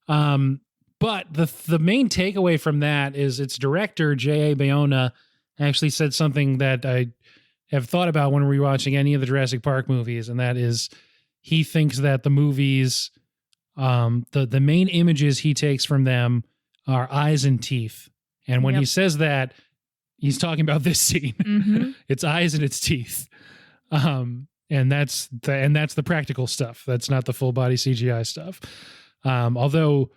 But the main takeaway from that is its director, J.A. Bayona, actually said something that I have thought about when we're watching any of the Jurassic Park movies, and that is he thinks that the movies, the main images he takes from them are eyes and teeth. And when he says that, he's talking about this scene. Mhm. Its eyes and its teeth. And and that's the practical stuff. That's not the full body CGI stuff. Although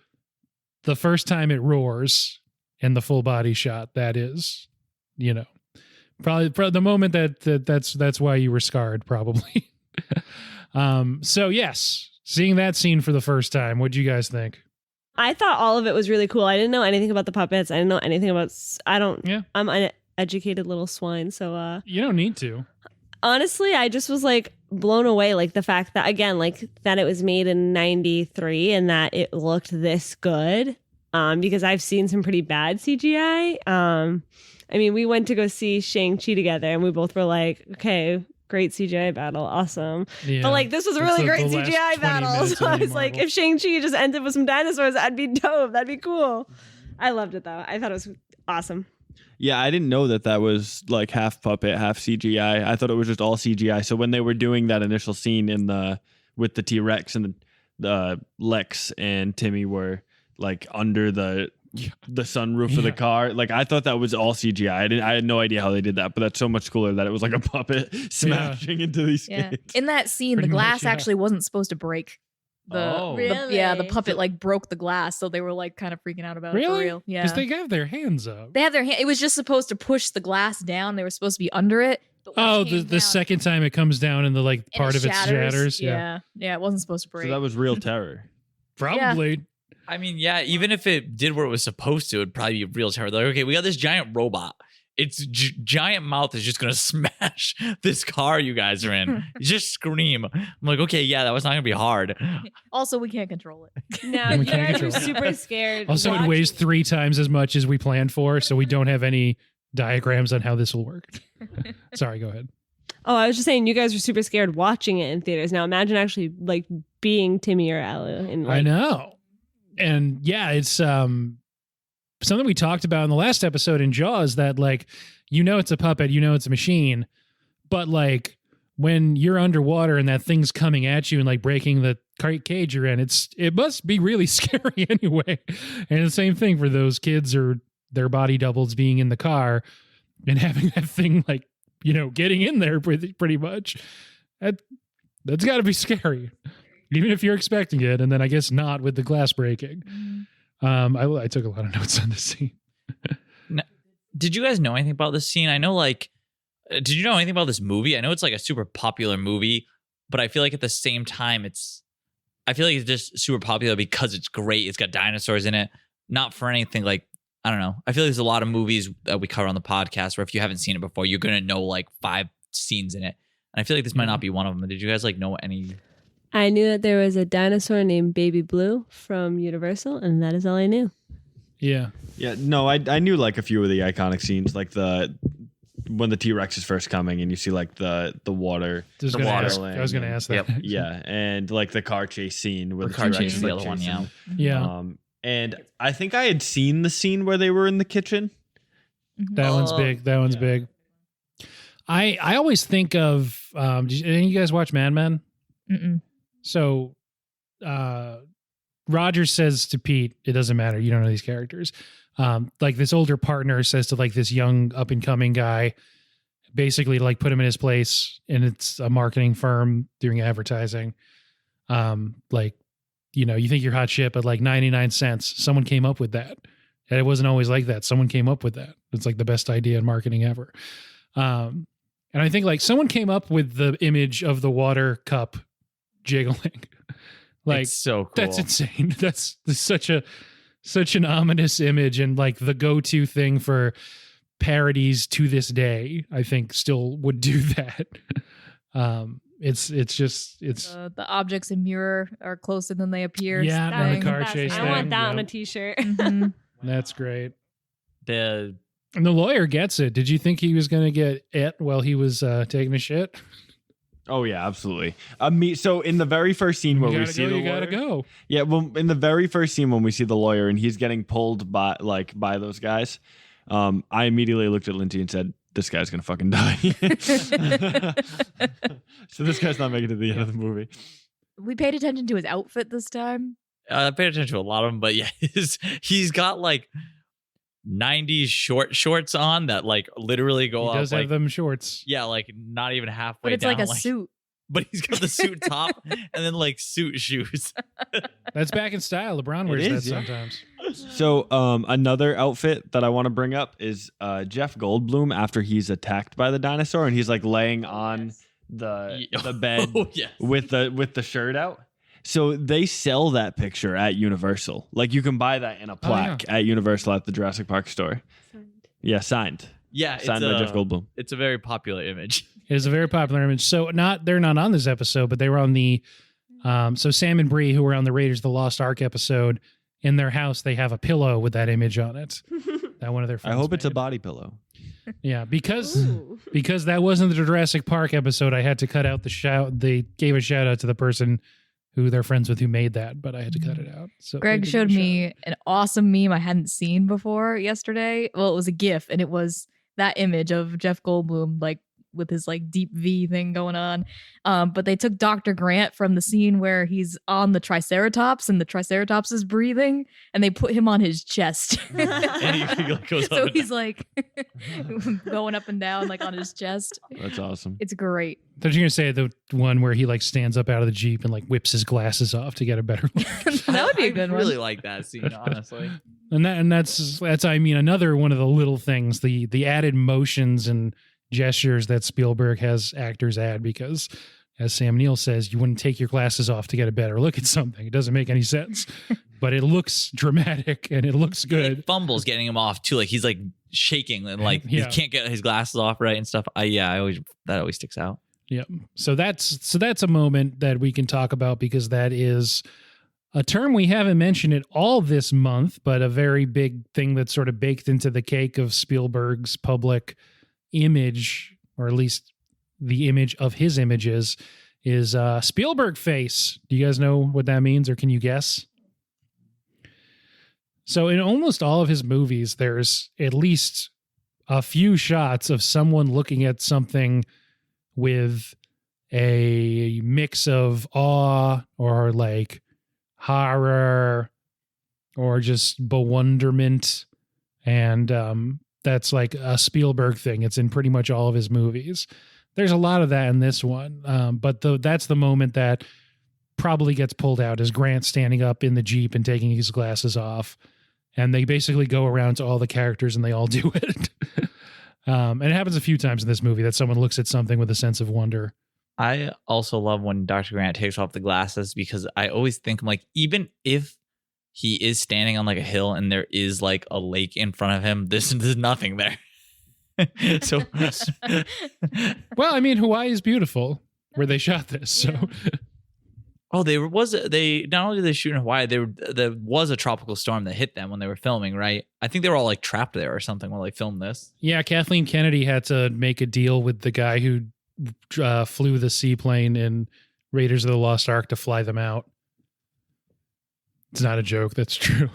the first time it roars in the full body shot, that is, probably the moment that's why you were scarred, probably. So yes, seeing that scene for the first time, what'd you guys think? I thought all of it was really cool. I didn't know anything about the puppets. I didn't know anything about. I'm an uneducated little swine, so you don't need to. Honestly, I just was like blown away, like the fact that again, like that it was made in '93 and that it looked this good. Because I've seen some pretty bad CGI. I mean, we went to go see Shang-Chi together, and we both were like, okay, great CGI battle, awesome. Yeah. But like, this was a really great CGI battle. So I was like, if Shang-Chi just ended with some dinosaurs, that'd be dope. That'd be cool. I loved it though. I thought it was awesome. Yeah, I didn't know that was like half puppet, half CGI. I thought it was just all CGI. So when they were doing that initial scene with the T-Rex and the Lex and Timmy were like under the sunroof of the car, like I thought that was all CGI. I had no idea how they did that, but that's so much cooler that it was like a puppet smashing into these kids. In that scene, the glass actually wasn't supposed to break. The puppet like broke the glass, so they were like kind of freaking out about it for real. Yeah, because they have their hands up. They have their hand. It was just supposed to push the glass down. They were supposed to be under it. The second time it comes down and the like part of it shatters. Yeah, it wasn't supposed to break. So that was real terror. Probably. Yeah. I mean, yeah, even if it did what it was supposed to, it'd probably be real terror. Like, okay, we got this giant robot. Its giant mouth is just going to smash this car you guys are in. Just scream. I'm like, okay, yeah, that was not going to be hard. Also, we can't control it. No, you guys were super scared. Also, it weighs 3 times as much as we planned for, so we don't have any diagrams on how this will work. Sorry, go ahead. Oh, I was just saying, you guys were super scared watching it in theaters. Now imagine actually like being Timmy or Alu. I know. And yeah, it's something we talked about in the last episode in Jaws, that like, it's a puppet, it's a machine, but like when you're underwater and that thing's coming at you and like breaking the cage you're in, it must be really scary anyway. And the same thing for those kids or their body doubles being in the car and having that thing like, getting in there pretty much. That's got to be scary. Even if you're expecting it, and then I guess not with the glass breaking. I took a lot of notes on this scene. Now, did you guys know anything about this scene? I know, like, did you know anything about this movie? I know it's like a super popular movie, but I feel like at the same time, I feel like it's just super popular because it's great. It's got dinosaurs in it, not for anything like, I don't know. I feel like there's a lot of movies that we cover on the podcast where if you haven't seen it before, you're going to know like 5 scenes in it. And I feel like this might not be one of them. Did you guys like know any? I knew that there was a dinosaur named Baby Blue from Universal, and that is all I knew. Yeah. Yeah, no, I knew like a few of the iconic scenes, like when the T-Rex is first coming and you see like the water. I was going to ask that. Yep. Yeah, and like the car chase scene where the car T-Rex chase is the like other one, chasing. Yeah. And I think I had seen the scene where they were in the kitchen. That one's big. That one's big. I always think of, did any of you guys watch Mad Men? Mm-mm. So Roger says to Pete, it doesn't matter, you don't know these characters. Like this older partner says to like this young up and coming guy, basically like put him in his place, and it's a marketing firm doing advertising. Like, you think you're hot shit, but like 99 cents, someone came up with that. And it wasn't always like that. Someone came up with that. It's like the best idea in marketing ever. And I think like someone came up with the image of the water cup jiggling. Like, it's so cool. That's insane. That's such an ominous image, and like the go-to thing for parodies to this day, I think still would do that. It's the objects in mirror are closer than they appear. Yeah, and the car chase I thing. want that on a t-shirt. Mm-hmm. That's great. The And the lawyer gets it. Did you think he was going to get it while he was taking a shit? Oh yeah, absolutely. So in the very first scene where we see the lawyer, you gotta go. Yeah, well, in the very first scene when we see the lawyer and he's getting pulled by those guys, I immediately looked at Lyndsey and said, "This guy's gonna fucking die." So this guy's not making it to the end of the movie. We paid attention to his outfit this time. I paid attention to a lot of them, but yeah, he's got like 90s shorts on that like literally go up. He does have them shorts. Yeah, like not even halfway But it's down. like a suit. but he's got the suit top and then like suit shoes. That's back in style. LeBron wears is, that yeah. sometimes. So another outfit that I want to bring up is Jeff Goldblum after he's attacked by the dinosaur and he's like laying on the bed Oh, yes. with the shirt out. So they sell that picture at Universal. Like you can buy that in a plaque at Universal at the Jurassic Park store. Yeah, signed. Yeah, Signed by Jeff Goldblum. It's a very popular image. It is a very popular image. So they're not on this episode, but they were on the so Sam and Bree, who were on the Raiders of the Lost Ark episode, in their house they have a pillow with that image on it. That one of their friends I hope it's a made. body pillow. Yeah, because Ooh. that wasn't the Jurassic Park episode, I had to cut out the shout. They gave a shout out to the person who they're friends with who made that, but I had to cut it out. So Greg they did showed a shout me an awesome meme I hadn't seen before yesterday. Well, it was a GIF, and it was that image of Jeff Goldblum, like with his like deep V thing going on. But they took Dr. Grant from the scene where he's on the Triceratops and the Triceratops is breathing, and they put him on his chest. And he like, goes up So and he's like going up and down like on his chest. That's awesome. It's great. I thought you were gonna say the one where he like stands up out of the Jeep and like whips his glasses off to get a better look. That would be a good I one. really like that scene, honestly. And that's I mean another one of the little things, the added motions and gestures that Spielberg has actors add, because as Sam Neill says, you wouldn't take your glasses off to get a better look at something. It doesn't make any sense, but it looks dramatic and it looks He good. like, fumbles getting him off too. Like he's like shaking and like Yeah. he can't get his glasses off right and stuff. That always sticks out. Yeah. So that's a moment that we can talk about, because that is a term we haven't mentioned at all this month, but a very big thing that's sort of baked into the cake of Spielberg's public image, or at least the image of his images, is Spielberg face. Do you guys know what that means, or can you guess? So in almost all of his movies, there's at least a few shots of someone looking at something with a mix of awe or like horror or just bewilderment. And that's like a Spielberg thing. It's in pretty much all of his movies. There's a lot of that in this one. But that's the moment that probably gets pulled out, is Grant standing up in the Jeep and taking his glasses off. And they basically go around to all the characters and they all do it. And it happens a few times in this movie that someone looks at something with a sense of wonder. I also love when Dr. Grant takes off the glasses, because I always think, I'm like, even if he is standing on like a hill and there is like a lake in front of him, there's nothing there. So Well, I mean, Hawaii is beautiful where they shot this. So they not only did they shoot in Hawaii, there was a tropical storm that hit them when they were filming, right? I think they were all like trapped there or something while they filmed this. yeah, Kathleen Kennedy had to make a deal with the guy who flew the seaplane in Raiders of the Lost Ark to fly them out. It's not a joke. That's true.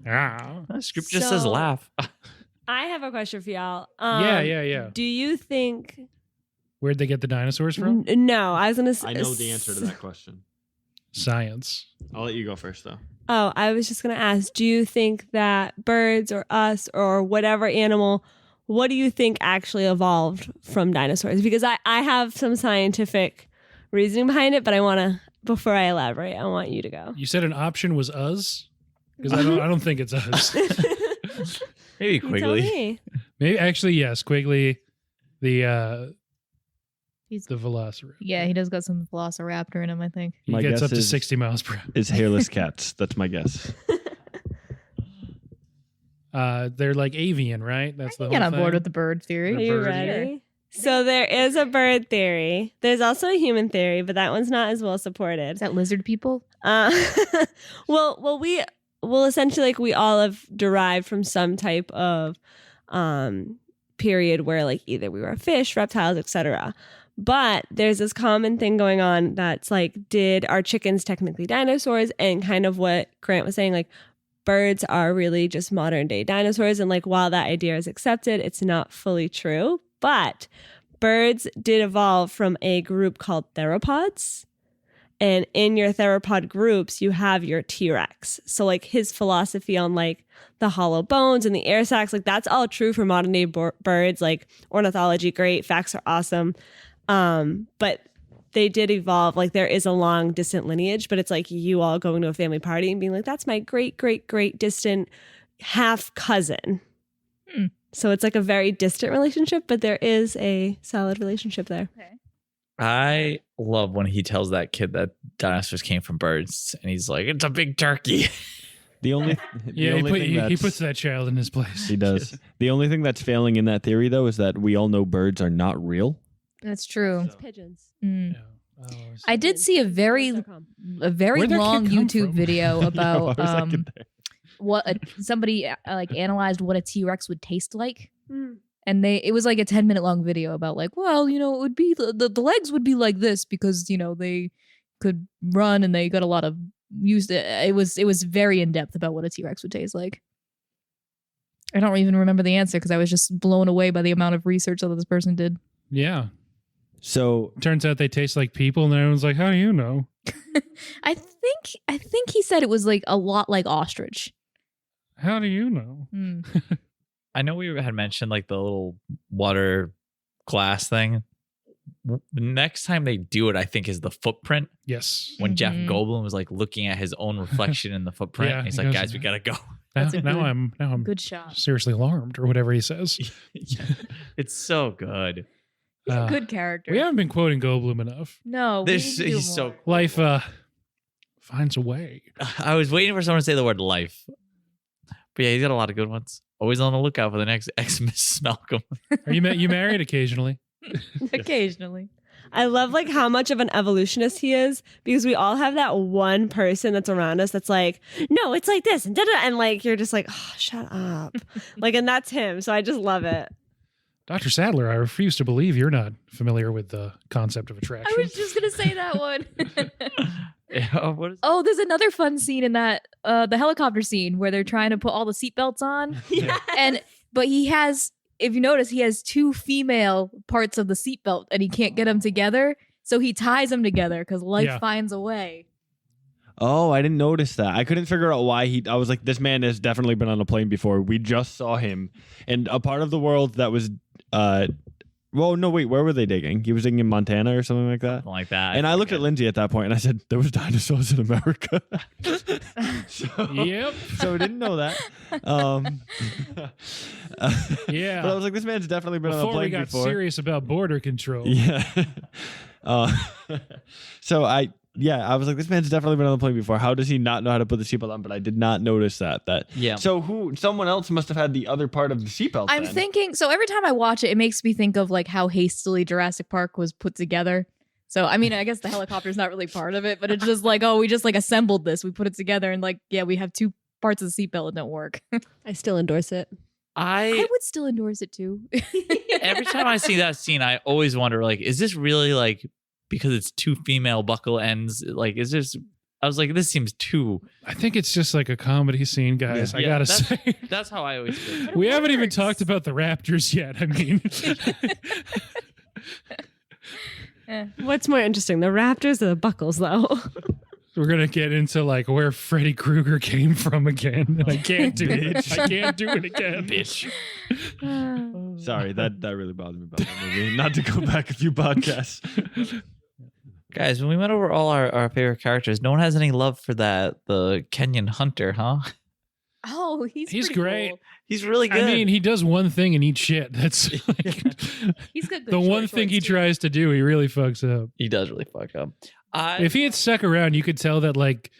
The script just says So- laugh. I have a question for y'all. Yeah. Do you think? Where'd they get the dinosaurs from? No, I was gonna. I know the answer to that question. Science. I'll let you go first, though. Oh, I was just gonna ask. Do you think that birds or us or whatever animal? What do you think actually evolved from dinosaurs? Because I have some scientific reasoning behind it, but I want to, before I elaborate, I want you to go. You said an option was us? Because I don't think it's us. Maybe You tell Quigley. me. Maybe actually, yes, Quigley, the He's- Velociraptor. Yeah, he does got some Velociraptor in him, I think. He My gets guess up to is- 60 miles per hour. Is hairless cats. That's my guess. They're like avian, right? That's the whole Get on thing. board with the bird theory. Are you bird. ready? So there is a bird theory. There's also a human theory, but that one's not as well supported. Is that lizard people? Well, essentially, like we all have derived from some type of period where, like, either we were fish, reptiles, etc. But there's this common thing going on that's like, did our chickens technically dinosaurs? And kind of what Grant was saying, like, birds are really just modern day dinosaurs. And like, while that idea is accepted, it's not fully true. But birds did evolve from a group called theropods. And in your theropod groups, you have your T-Rex. So like his philosophy on like the hollow bones and the air sacs, like that's all true for modern day birds. Like ornithology, great. Facts are awesome. But they did evolve. Like there is a long distant lineage, but it's like you all going to a family party and being like, that's my great, great, great distant half cousin. So it's like a very distant relationship, but there is a solid relationship there. Okay. I love when he tells that kid that dinosaurs came from birds, and he's like, "It's a big turkey." The only he puts that child in his place. He does. The only thing that's failing in that theory, though, is that we all know birds are not real. That's true. It's pigeons. Mm. Yeah. I did see a very Where'd that long kid come YouTube from? video Why about was that kid there? what somebody like analyzed what a T-Rex would taste like. Mm. And it was like a 10-minute long video about like, well, you know, it would be the legs would be like this because, you know, they could run and they got a lot of use. It was very in depth about what a T-Rex would taste like. I don't even remember the answer because I was just blown away by the amount of research that this person did. Yeah. So Turns out they taste like people, and everyone's like, "How do you know?" I think he said it was like a lot like ostrich. How do you know? Hmm. I know we had mentioned like the little water glass thing. Next time they do it, I think is the footprint. Yes. When Jeff Mhm. Goldblum was like looking at his own reflection in the footprint, Yeah, and he's he like, goes- "Guys, we gotta go." Now, That's a now good- I'm Good shot. seriously alarmed, or whatever he says. It's so good. He's Uh, a good character. We haven't been quoting Goldblum enough. No, we This need to do he's so. more. Life finds a way. I was waiting for someone to say the word life, but yeah, he's got a lot of good ones. Always on the lookout for the next ex-Mrs. Malcolm. Are you married occasionally? Occasionally. I love like how much of an evolutionist he is because we all have that one person that's around us that's like, no, it's like this and da-da, and like you're just like, oh, shut up. Like, and that's him. So I just love it. Dr. Sadler, I refuse to believe you're not familiar with the concept of attraction. I was just gonna say that one. Yeah, what is Oh, there's another fun scene in that the helicopter scene where they're trying to put all the seatbelts on. Yeah. But he has, if you notice, he has two female parts of the seatbelt and he can't get them together. So he ties them together because life Yeah. finds a way. Oh, I didn't notice that. I couldn't figure out why I was like, this man has definitely been on a plane before. We just saw him. And a part of the world that was, well, no, wait, where were they digging? He was digging in Montana or something like that. something like that? And I looked at Lyndsey at that point and I said, there was dinosaurs in America. so, Yep. so I didn't know that. Yeah. But I was like, this man's definitely been on a Before we plane got before. serious about border control. Yeah. So I was like, this man's definitely been on the plane before. How does he not know how to put the seatbelt on? But I did not notice that. Yeah. So someone else must have had the other part of the seatbelt. I'm then. thinking, so every time I watch it, it makes me think of like how hastily Jurassic Park was put together. So, I mean, I guess the helicopter's not really part of it, but it's just like, oh, we just like assembled this. We put it together and like, yeah, we have two parts of the seatbelt that don't work. I still endorse it. I would still endorse it too. Every time I see that scene, I always wonder, like, is this really like because it's two female buckle ends? Like, is this? I was like, this seems too. I think it's just like a comedy scene, guys. I Yeah, gotta that's- say. That's how I always feel. We haven't even works. talked about the Raptors yet. I mean, What's more interesting, the Raptors or the Buckles, though? we're gonna get into like where Freddy Krueger came from again, and I can't do it. I can't do it again, bitch. Sorry, that really bothered me about that movie. Not to go back a few podcasts. Guys, when we went over all our favorite characters, no one has any love for the Kenyan hunter, huh? Oh, he's He's pretty great. cool. He's really good. I mean, he does one thing and eats shit. That's like He's got good the one short thing he shorts, too. tries to do. He really fucks up. he does really fuck up. If he had stuck around, you could tell that like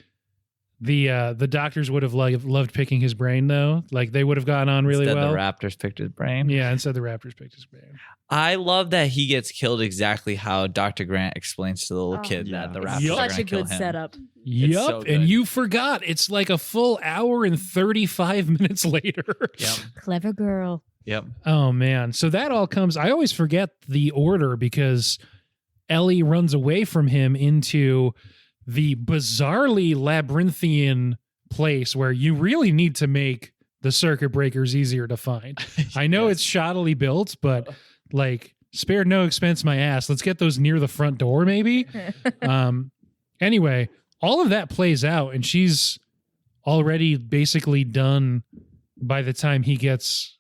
the doctors would have loved picking his brain though. Like they would have gotten on really Instead, well. the Raptors picked his brain. Yeah, instead the Raptors picked his brain. I love that he gets killed exactly how Dr. Grant explains to the little Oh, kid yeah. that the It's Raptors Yup. are going Such to a kill good him. setup. Yep, so and good. you forgot. It's like a full hour and 35 minutes later. Yep. Clever girl. Yep. Oh man. So that all comes, I always forget the order because Ellie runs away from him into the bizarrely labyrinthian place where you really need to make the circuit breakers easier to find. I know it's shoddily built, but like spared no expense my ass. Let's get those near the front door maybe. Anyway, all of that plays out, and she's already basically done by the time he gets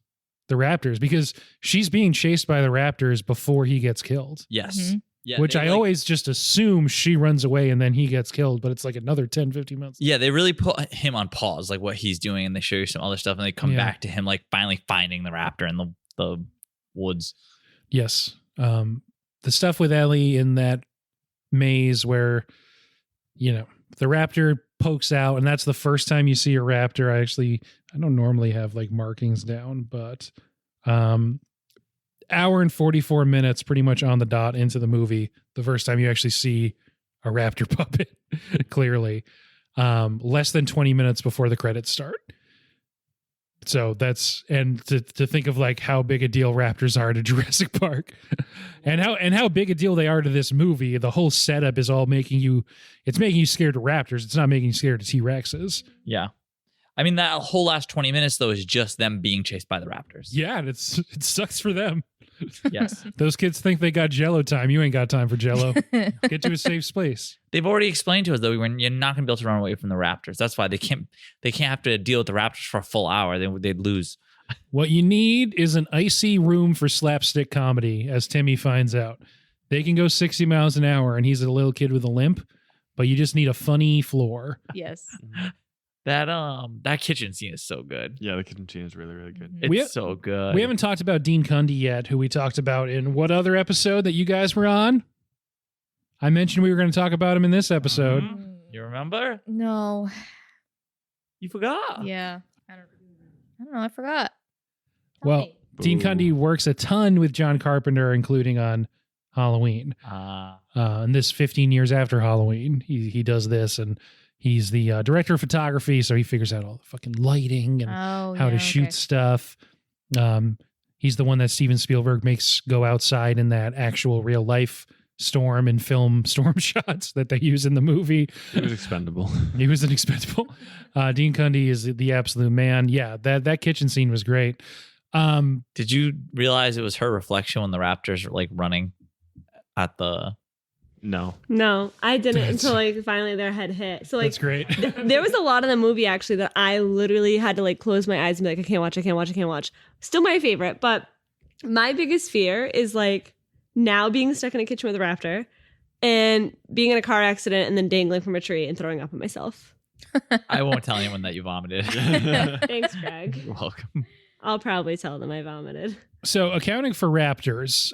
the raptors, because she's being chased by the raptors before he gets killed. Yes. Mhm. Yeah, Which they, I like- always just assume she runs away and then he gets killed, but it's like another 10, 15 minutes. Yeah, they really put him on pause, like what he's doing, and they show you some other stuff, and they come Yeah. back to him, like finally finding the raptor in the woods. Yes. The stuff with Ellie in that maze where, the raptor pokes out, and that's the first time you see a raptor. I don't normally have like markings down, but hour and 44 minutes pretty much on the dot into the movie, the first time you actually see a raptor puppet clearly. Less than 20 minutes before the credits start. So that's, and to think of like how big a deal raptors are to Jurassic Park and how big a deal they are to this movie. The whole setup is all making you scared of raptors. It's not making you scared of T-Rexes. Yeah. I mean, that whole last 20 minutes, though, is just them being chased by the raptors. Yeah, and it sucks for them. Yes. Those kids think they got Jello time. You ain't got time for Jello. Get to a safe space. They've already explained to us, though, you're not going to be able to run away from the raptors. That's why they can't have to deal with the raptors for a full hour. They'd lose. What you need is an icy room for slapstick comedy, as Timmy finds out. They can go 60 miles an hour, and he's a little kid with a limp, but you just need a funny floor. Yes. That kitchen scene is so good. Yeah, the kitchen scene is really, really good. It's We- so good. We haven't talked about Dean Cundy yet, who we talked about in what other episode that you guys were on? I mentioned we were going to talk about him in this episode. You remember? No. You forgot. Yeah. I don't know. I forgot. Tell Well, me. Dean Ooh. Cundy works a ton with John Carpenter, including on Halloween. And this 15 years after Halloween, he does this, and he's the director of photography, so he figures out all the fucking lighting and how to shoot stuff. He's the one that Steven Spielberg makes go outside in that actual real life storm and film storm shots that they use in the movie. It was expendable. He was inexpendable. Dean Cundy is the absolute man. Yeah, that kitchen scene was great. Did you realize it was her reflection when the raptors were like running at the? No. No, I didn't That's- until like finally their head hit. So like That's great. there was a lot of the movie actually that I literally had to like close my eyes and be like, I can't watch. Still my favorite, but my biggest fear is like now being stuck in a kitchen with a raptor and being in a car accident and then dangling from a tree and throwing up on myself. I won't tell anyone that you vomited. Thanks, Greg. You're welcome. I'll probably tell them I vomited. So, accounting for raptors,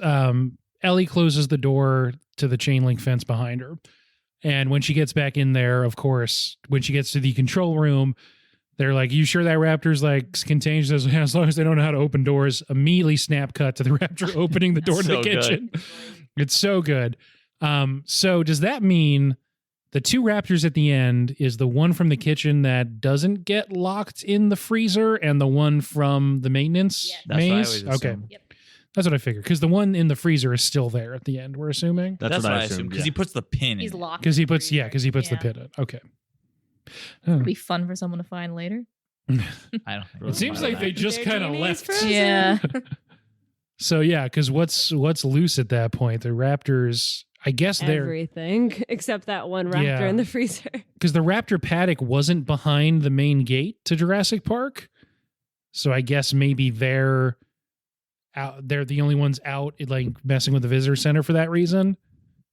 Ellie closes the door to the chain link fence behind her. And when she gets back in there, of course, when she gets to the control room, they're like, "You sure that raptor's like contained?" She says, "Yeah, as long as they don't know how to open doors." Immediately snap cut to the raptor opening the door to the So good. kitchen. It's so good. So does that mean the two raptors at the end is the one from the kitchen that doesn't get locked in the freezer and the one from the maintenance Yes. That's what I maze? always Okay. assume. Yep. That's what I figured. Because the one in the freezer is still there at the end, we're assuming. That's what I assumed assumed, because yeah. he puts the pin He's in. locked. Because he in the puts, freezer. the pin in. Okay. Oh. It'd be fun for someone to find later. I don't. It seems like they just Their kind of DNA is left. frozen. Yeah. So yeah, because what's loose at that point? The raptors, I guess they're Everything except that one raptor Yeah. in the freezer. because the raptor paddock wasn't behind the main gate to Jurassic Park. So I guess maybe they're out. They're the only ones out, like messing with the visitor center for that reason.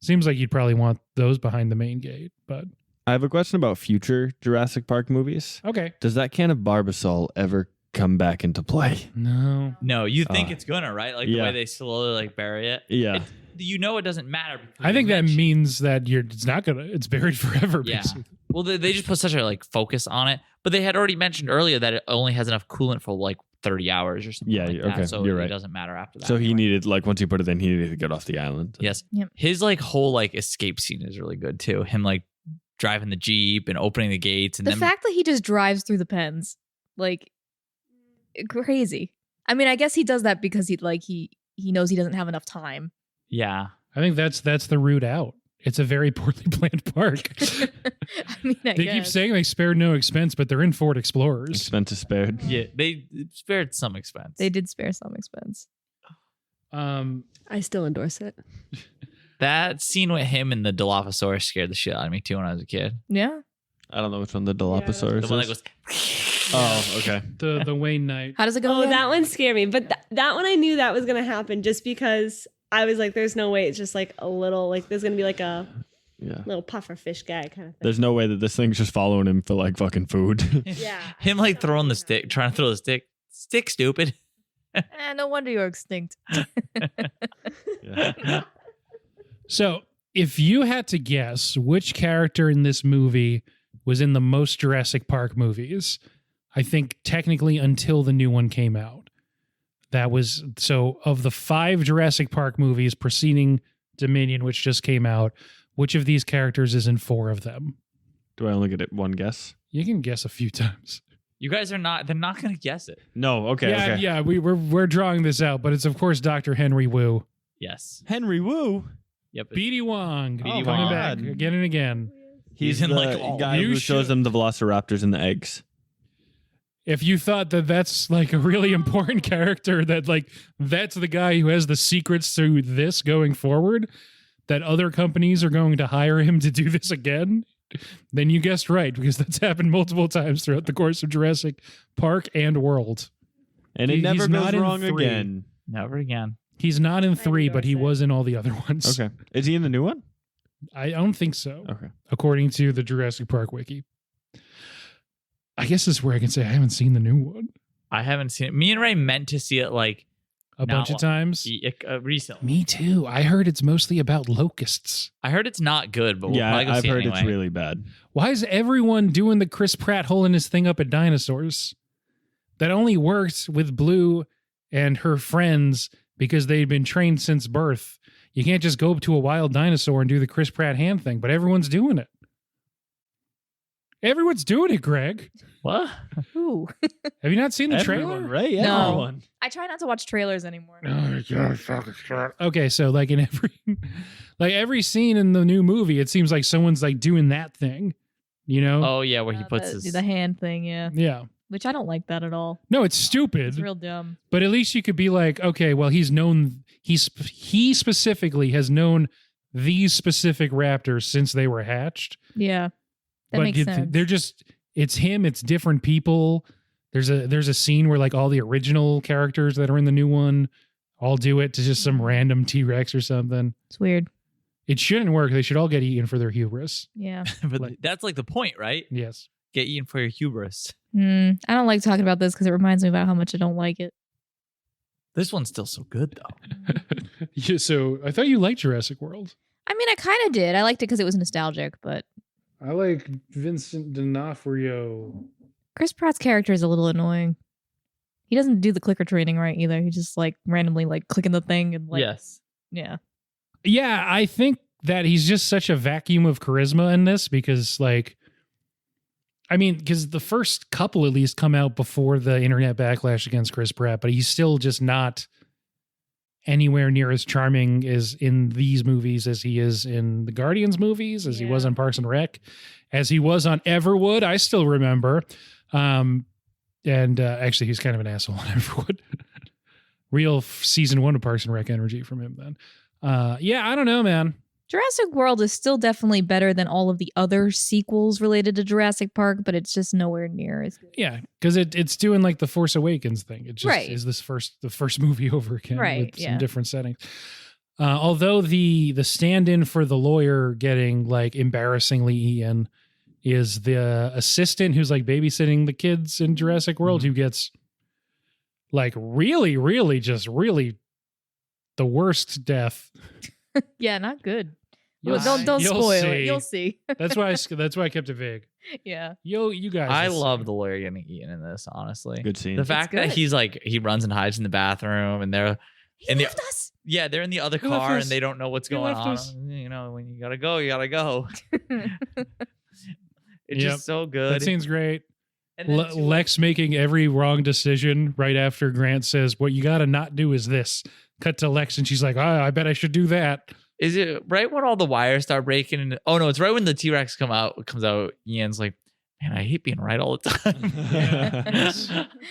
Seems like you'd probably want those behind the main gate, but I have a question about future Jurassic Park movies. okay. Does that can of Barbasol ever come back into play? No. No, you think Uh, it's gonna, right? Like the yeah. way they slowly like bury it. Yeah. It doesn't matter. because I think they that mention- means that it's not gonna. It's buried forever. Yeah. basically. Well, they just put such a like focus on it, but they had already mentioned earlier that it only has enough coolant for like 30 hours or something. Yeah, like okay, that, so you're it right. doesn't matter after that. So he anyway. needed, like, once he put it in, he needed to get off the island. Yes. Yep. His like whole like escape scene is really good too. Him like driving the Jeep and opening the gates and The then fact that he just drives through the pens, like crazy. I mean, I guess he does that because he knows he doesn't have enough time. yeah. I think that's the route out. It's a very poorly planned park. I mean, I They guess. keep saying they spared no expense, but they're in Ford Explorers. Expense is spared. Yeah, they spared some expense. They did spare some expense. Um, I still endorse it. That scene with him and the Dilophosaurus scared the shit out of me too when I was a kid. Yeah. I don't know which one the Dilophosaurus The one that is. goes. Oh, okay. The Wayne Knight. How does it go? Oh, again? that one scared me. But that one I knew that was going to happen just because I was like, there's no way it's just like a little, like there's going to be like a Yeah. little puffer fish guy kind of thing. There's no way that this thing's just following him for like fucking food. Yeah. Him like throwing the stick, trying to throw the stick. Stick, stupid. No wonder you're extinct. Yeah. So, if you had to guess which character in this movie was in the most Jurassic Park movies, I think technically until the new one came out. That was so of the 5 Jurassic Park movies preceding Dominion, which just came out, which of these characters is in 4 of them? Do I only get it one guess? You can guess a few times. You guys are not. They're not gonna guess it. No. Okay. yeah, okay. yeah, we're drawing this out, but it's of course Dr. Henry Wu. Yes. Henry Wu. Yep. BD Wong. BD Coming Wong. back again and again. He's in, the like, all- guy You who shows should- them the velociraptors and the eggs. If you thought that that's like a really important character, that like that's the guy who has the secrets to this going forward, that other companies are going to hire him to do this again, then you guessed right, because that's happened multiple times throughout the course of Jurassic Park and World. And it He's never not goes in wrong 3. again. Never again. He's not in 3, but he endorse it. was in all the other ones. Okay. Is he in the new one? I don't think so, Okay. according to the Jurassic Park wiki. I guess this is where I can say I haven't seen the new one I haven't seen it. Me and Ray meant to see it like a Not bunch of long. times. Recently. Me too. I heard it's mostly about locusts. I heard it's not good, but we'll Yeah, probably go I've see it heard anyway. it's really bad. Why is everyone doing the Chris Pratt holding his thing up at dinosaurs? That only worked with Blue and her friends because they'd been trained since birth. You can't just go up to a wild dinosaur and do the Chris Pratt hand thing, but everyone's doing it. Everyone's doing it, Greg. What? Ooh. Have you not seen the Everyone, trailer? right? No. Everyone. I try not to watch trailers anymore. Okay, so like in every scene in the new movie, it seems like someone's like doing that thing, you know? Oh yeah, where he puts the, his. the hand thing, yeah. Yeah. Which I don't like that at all. No, it's stupid. It's real dumb. But at least you could be like, okay, well, he specifically has known these specific raptors since they were hatched. Yeah. That But makes sense. they're just, it's him, it's different people. There's a scene where like all the original characters that are in the new one all do it to just some random T-Rex or something. It's weird. It shouldn't work. They should all get eaten for their hubris. Yeah. but like- that's like the point, right? Yes. Get eaten for your hubris. I don't like talking about this because it reminds me about how much I don't like it. This one's still so good though. Yeah, so I thought you liked Jurassic World. I mean, I kind of did. I liked it because it was nostalgic, but I like Vincent D'Onofrio. Chris Pratt's character is a little annoying. He doesn't do the clicker training right either. He just like randomly like clicking the thing and like Yes. yeah. Yeah, I think that he's just such a vacuum of charisma in this because, like, I mean, because the first couple at least come out before the internet backlash against Chris Pratt, but he's still just not anywhere near as charming as in these movies as he is in the Guardians movies, as he was Yeah. on Parks and Rec, as he was on Everwood. I still remember. Actually, he's kind of an asshole on Everwood. Real season 1 of Parks and Rec energy from him then. Yeah, I don't know, man. Jurassic World is still definitely better than all of the other sequels related to Jurassic Park, but it's just nowhere near as good. Yeah, because it's doing like the Force Awakens thing. It just Right. is the first movie over again Right, with some yeah. different settings. Although the stand-in for the lawyer getting like embarrassingly eaten is the assistant who's like babysitting the kids in Jurassic World, who gets like really the worst death. Yeah, not good. You'll Well, don't you'll spoil see. it. You'll see. That's why I kept it vague. Yeah. You guys. I will see. love the lawyer getting eaten in this, honestly. Good scene. The fact that good. he's like he runs and hides in the bathroom and they're He in the left us. yeah, they're in the other He left car us. and they don't know what's He going left on. us. You know, when you gotta go, you gotta go. It's Yep. just so That good. scene's great. And then too, Lex making every wrong decision right after Grant says, "What you got to not do is this." Cut to Lex, and she's like, I bet I should do that." is it right when all the wires start breaking? And oh no, it's right when the T-Rex comes out. Ian's like, man, I hate being right all the time.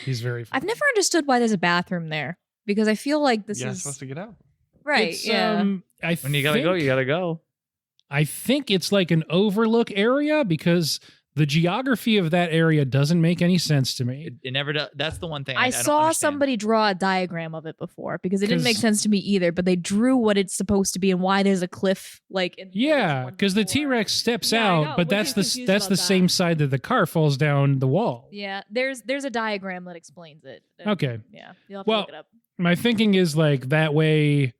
He's very funny. I've never understood why there's a bathroom there because I feel like this You're is supposed to get out. right. It's, yeah. When you gotta go, you gotta go. I think it's like an overlook area because the geography of that area doesn't make any sense to me. It never does. That's the one thing I don't saw understand. somebody draw a diagram of it before because it didn't make 'Cause- sense to me either, but they drew what it's supposed to be and why there's a cliff like in Yeah, because the T-Rex steps Yeah, I out, know. but We're that's just the confused that's about the that. same side that the car falls down the wall. Yeah, there's a diagram that explains it. Okay. Yeah, you'll have to Well, look it up. My thinking is like that way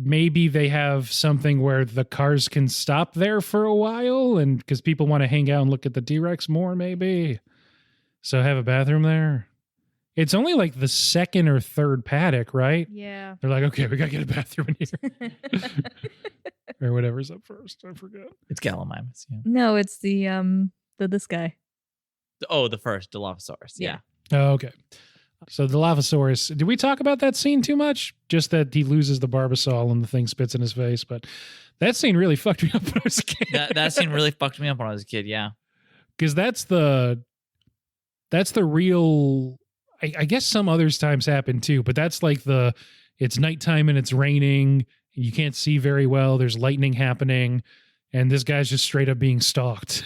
maybe they have something where the cars can stop there for a while and because people want to hang out and look at the T-Rex more maybe. So have a bathroom there. It's only like the second or third paddock, right? Yeah. They're like, okay, we got to get a bathroom in here. Or whatever's up first. I forget. It's Gallimimus. Yeah. No, it's the this guy. Oh, the first Dilophosaurus. Yeah. Oh, okay. So the Dilophosaurus, did we talk about that scene too much? Just that he loses the Barbasol and the thing spits in his face. But that scene really fucked me up when I was a kid. That scene really fucked me up when I was a kid. Yeah. Because that's the real, I guess some others times happen too, but that's like it's nighttime and it's raining and you can't see very well. There's lightning happening and this guy's just straight up being stalked.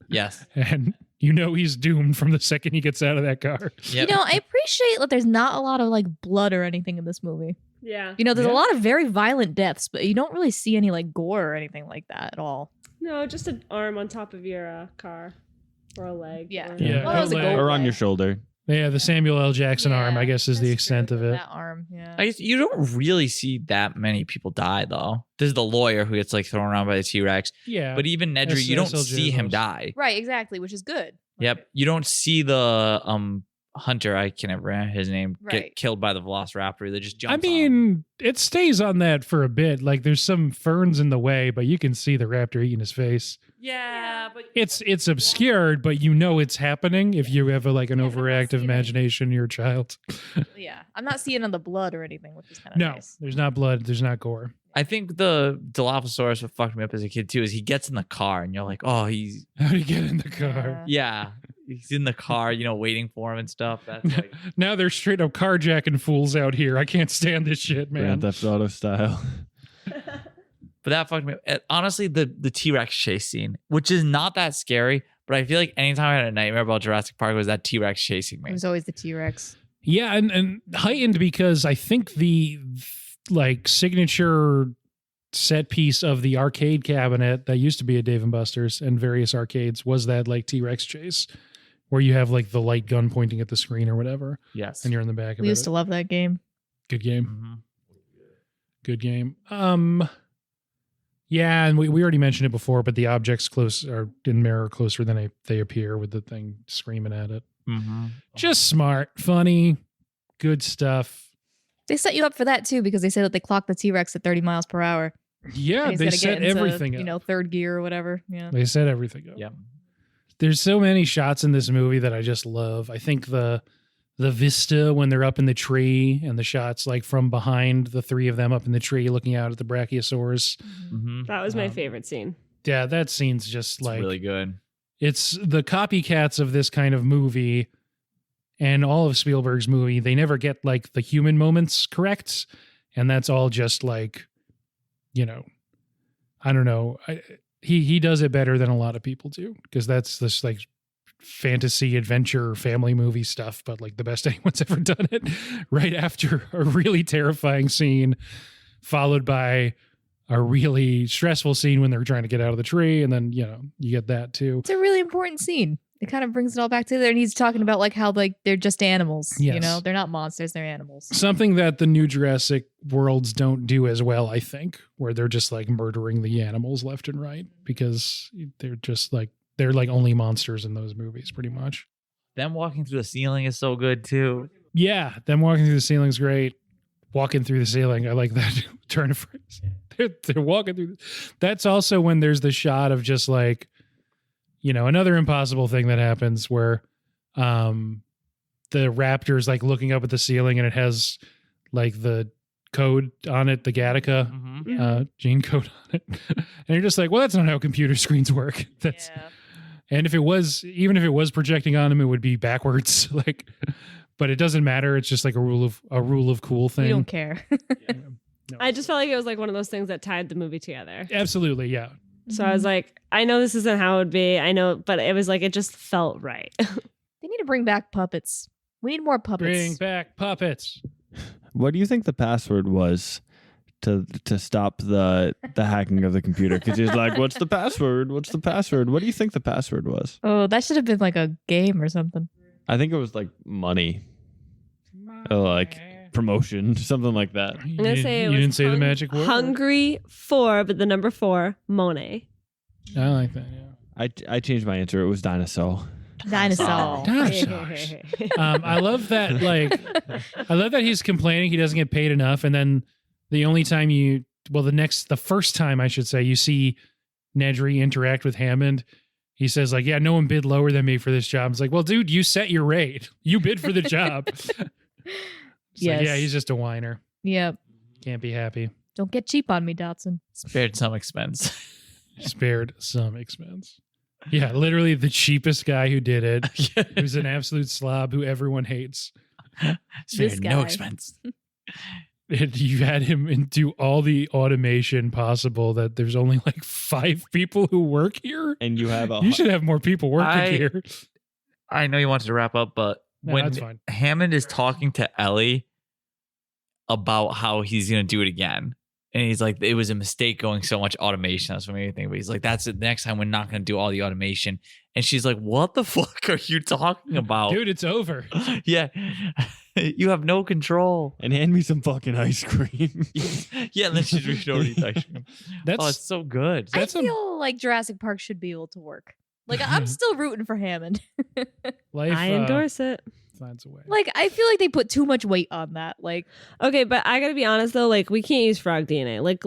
Yes. And you know he's doomed from the second he gets out of that car. Yep. You know, I appreciate that there's not a lot of like blood or anything in this movie. Yeah. You know, there's Yeah. a lot of very violent deaths, but you don't really see any like gore or anything like that at all. No, just an arm on top of your car or a leg. Yeah. or- Yeah. Well, that was a Or gold Or on leg. your shoulder. Yeah, the Samuel L. Jackson arm, I guess, is the that's extent true. of it. That arm, yeah. I guess you don't really see that many people die though. This is the lawyer who gets like thrown around by the T-Rex. Yeah. But even Nedry, you don't SLJ see him knows. die. Right, exactly, which is good. Yep. You don't see the hunter, I can never remember his name, Right. get killed by the Velociraptor. They just jump. I mean, it stays on that for a bit. Like there's some ferns in the way, but you can see the raptor eating his face. yeah, but It's obscured, but you know it's happening if you have an Yeah, I'm not overactive seeing it. imagination, you're a child. Yeah. I'm not seeing on the blood or anything, which is kind of No, nice. there's not blood, there's not gore. I think the Dilophosaurus, what fucked me up as a kid too, is he gets in the car and you're like, oh, he's How do you get in the car? yeah, he's in the car, waiting for him and stuff. That's like, Now they're straight up carjacking fools out here. I can't stand this shit, man. Grand Theft Auto style. but that fucked me up. Honestly, the T-Rex chase scene, which is not that scary, but I feel like anytime I had a nightmare about Jurassic Park, it was that T-Rex chasing It me. was always the T-Rex. Yeah, and heightened because I think the like signature set piece of the arcade cabinet that used to be at Dave and Buster's and various arcades was that like T-Rex chase where you have like the light gun pointing at the screen or whatever Yes. and you're in the back of We it. used to love that game. Good game. Mhm. Good game. Yeah, and we already mentioned it before, but the objects close are in mirror closer than they appear with the thing screaming at it. Mhm. Just smart, funny, good stuff. They set you up for that too because they say that they clock the T-Rex at 30 miles per hour. Yeah, And he's they gotta set get into, everything up. You know, third gear or whatever. Yeah. They set everything up. Yep. There's so many shots in this movie that I just love. I think the vista when they're up in the tree and the shots like from behind the three of them up in the tree looking out at the brachiosaurus. Mhm. That was my Um, favorite scene. Yeah, that scene's just It's like really good. it's the copycats of this kind of movie and all of Spielberg's movie. They never get like the human moments correct. And that's all just like, you know, I don't know. He does it better than a lot of people do because that's this like fantasy adventure family movie stuff, but like the best anyone's ever done it right after a really terrifying scene followed by a really stressful scene when they're trying to get out of the tree. And then, you know, you get that too. It's a really important scene. It kind of brings it all back together. And he's talking about like how like they're just animals. You Yes. know, they're not monsters, they're animals. Something that the new Jurassic worlds don't do as well, I think, where they're just like murdering the animals left and right because they're just like, they're like only monsters in those movies pretty much. Them walking through the ceiling is so good too. Yeah, them walking through the ceiling's great. Walking through the ceiling, I like that turn of phrase. They're walking through. That's also when there's the shot of just like, you know, another impossible thing that happens where the raptor's like looking up at the ceiling and it has like the code on it, the Gattaca Mhm. gene code on it. And you're just like, well, that's not how computer screens work. That's Yeah. and if it was, even if it was projecting on him, it would be backwards. Like, but it doesn't matter. It's just like a rule of cool thing. We don't care. No. I just felt like it was like one of those things that tied the movie together. Absolutely, yeah. So I was like, I know this isn't how it would be. I know, but it was like, it just felt right. They need to bring back puppets. We need more puppets. Bring back puppets. What do you think the password was to stop the hacking of the computer? Because he's like, "What's the password? What's the password?" What do you think the password was? Oh, that should have been like a game or something. I think it was like money, or like promotion, something like that. I'm going to say it you was didn't say the magic word. Hungry 4, but the number 4, Monet. I like that. Yeah. I changed my answer. It was dinosaur. Dinosaur. Dinosaurs. I love that. I love that he's complaining he doesn't get paid enough, and then the only time the first time I should say, you see Nedry interact with Hammond, he says like, "Yeah, no one bid lower than me for this job." It's like, well, dude, you set your rate. You bid for the job. Yes. Yeah, he's just a whiner. Yep. Can't be happy. Don't get cheap on me, Dotson. Spared some expense. Spared some expense. Yeah, literally the cheapest guy who did it. Who's an absolute slob who everyone hates. Spared no guy. expense. And you had him do all the automation possible that there's only like 5 people who work here. And you have You should have more people working here. I know you wanted to wrap up, but No, when that's fine. Hammond is talking to Ellie about how he's going to do it again, and he's like, it was a mistake going so much automation. That's what made me think. But he's like, that's it. The next time we're not going to do all the automation. And she's like, what the fuck are you talking about? Dude, it's over. Yeah. You have no control. and hand me some fucking ice cream. Yeah, and then she's reached over to eat ice cream. That's Oh, it's so good. I That's a- feel like Jurassic Park should be able to work. Like, I'm still rooting for Hammond. life. I endorse it. Finds a way. Like, I feel like they put too much weight on that. Like, Okay, but I gotta be honest though, like we can't use frog DNA. Like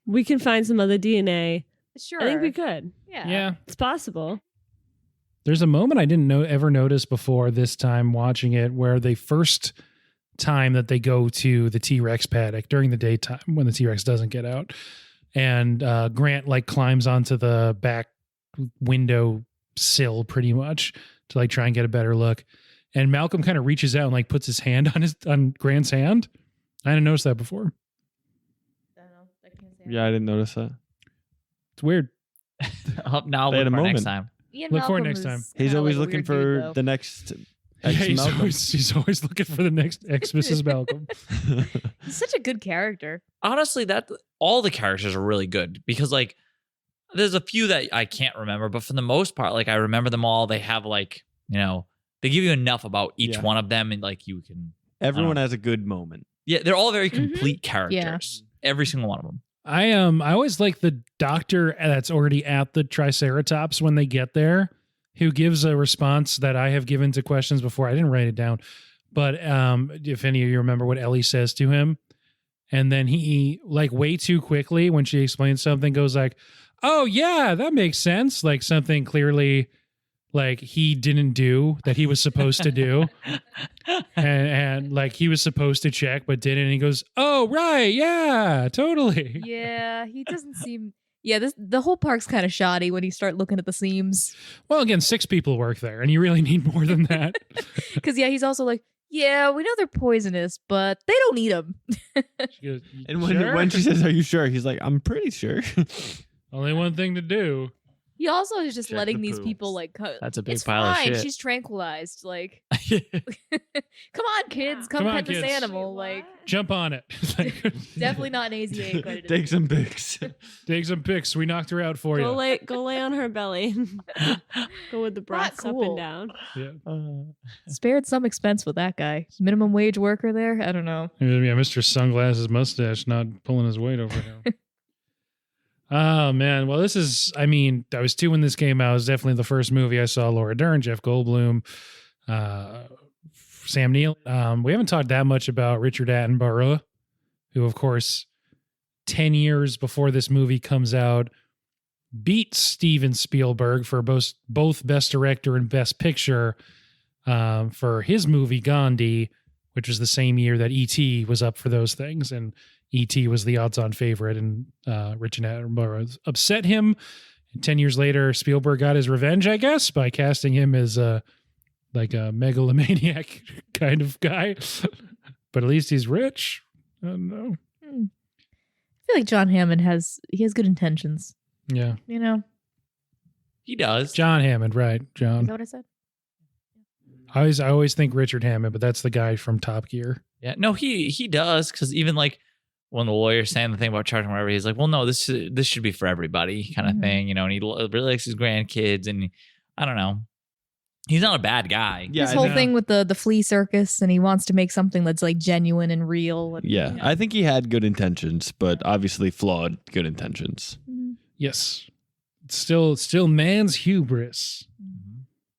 we can find some other DNA. sure. I think we could. Yeah. It's possible. There's a moment I didn't ever notice before this time watching it where the first time that they go to the T-Rex paddock during the daytime when the T-Rex doesn't get out, and Grant like climbs onto the back window sill pretty much to like try and get a better look, and Malcolm kind of reaches out and like puts his hand on Grant's hand. I didn't notice that before. Yeah, I didn't notice that. It's weird. Up now, They had look a for next moment. time. Ian Look for it Malcolm next is time. He's kinda always like a looking weird for dude, though. the next Yeah, he's Malcolm. always looking for the next ex Mrs. Malcolm. He's such a good character. Honestly, that all the characters are really good because like there's a few that I can't remember, but for the most part, like I remember them all. They have like, you know, they give you enough about each Yeah. one of them, and like you can. Everyone has a good moment. Yeah, they're all very Mhm. complete characters. Every single one of them. I always like the doctor that's already at the Triceratops when they get there, who gives a response that I have given to questions before. I didn't write it down, but if any of you remember what Ellie says to him, and then he like way too quickly when she explains something goes like, "Oh yeah, that makes sense," like something clearly like he didn't do that he was supposed to do, and like he was supposed to check but didn't. And he goes, "Oh right, yeah, totally." Yeah, he doesn't seem. Yeah, the whole park's kind of shoddy when you start looking at the seams. Well, again, 6 people work there, and you really need more than that. Because yeah, he's also like, yeah, we know they're poisonous, but they don't eat them. She goes, And "Sure." when she says, "Are you sure?" He's like, "I'm pretty sure." Only one thing to do. He also is just Check letting the these poo. people like cut. That's a big It's pile of fine. shit. She's tranquilized. Like, come on, kids, come Come on, pet this kids. animal. Like, Jump on it. Like, definitely not an AZA accredited. Take some pics. take some pics. We knocked her out for Go you. lay on her belly. Go with the breasts up cool. and down. Yeah. Spared some expense with that guy. Minimum wage worker there. I don't know. Yeah, Mr. Sunglasses Mustache not pulling his weight over here. Oh, man. Well, this is, I mean, I was 2 when this came out. It was definitely the first movie I saw. Laura Dern, Jeff Goldblum, Sam Neill. We haven't talked that much about Richard Attenborough, who, of course, 10 years before this movie comes out, beat Steven Spielberg for both Best Director and Best Picture for his movie Gandhi, which was the same year that E.T. was up for those things. And E.T. was the odds-on favorite, and Richard Attenborough upset him. And 10 years later, Spielberg got his revenge, I guess, by casting him as like a megalomaniac kind of guy. But at least he's rich. I don't know. I feel like John Hammond has good intentions. Yeah. You know? He does. John Hammond, right? Is John. that what I said? I always think Richard Hammond, but that's the guy from Top Gear. Yeah, no, he does, because even like when the lawyer's saying the thing about charging whatever, he's like, well, no, this should be for everybody, kind of Mhm. thing, you know. And he really likes his grandkids, and I don't know, he's not a bad guy. Yeah, His I whole think- thing with the flea circus, and he wants to make something that's like genuine and real. And, Yeah, I think he had good intentions, but obviously flawed good intentions. Mhm. Yes. It's still man's hubris.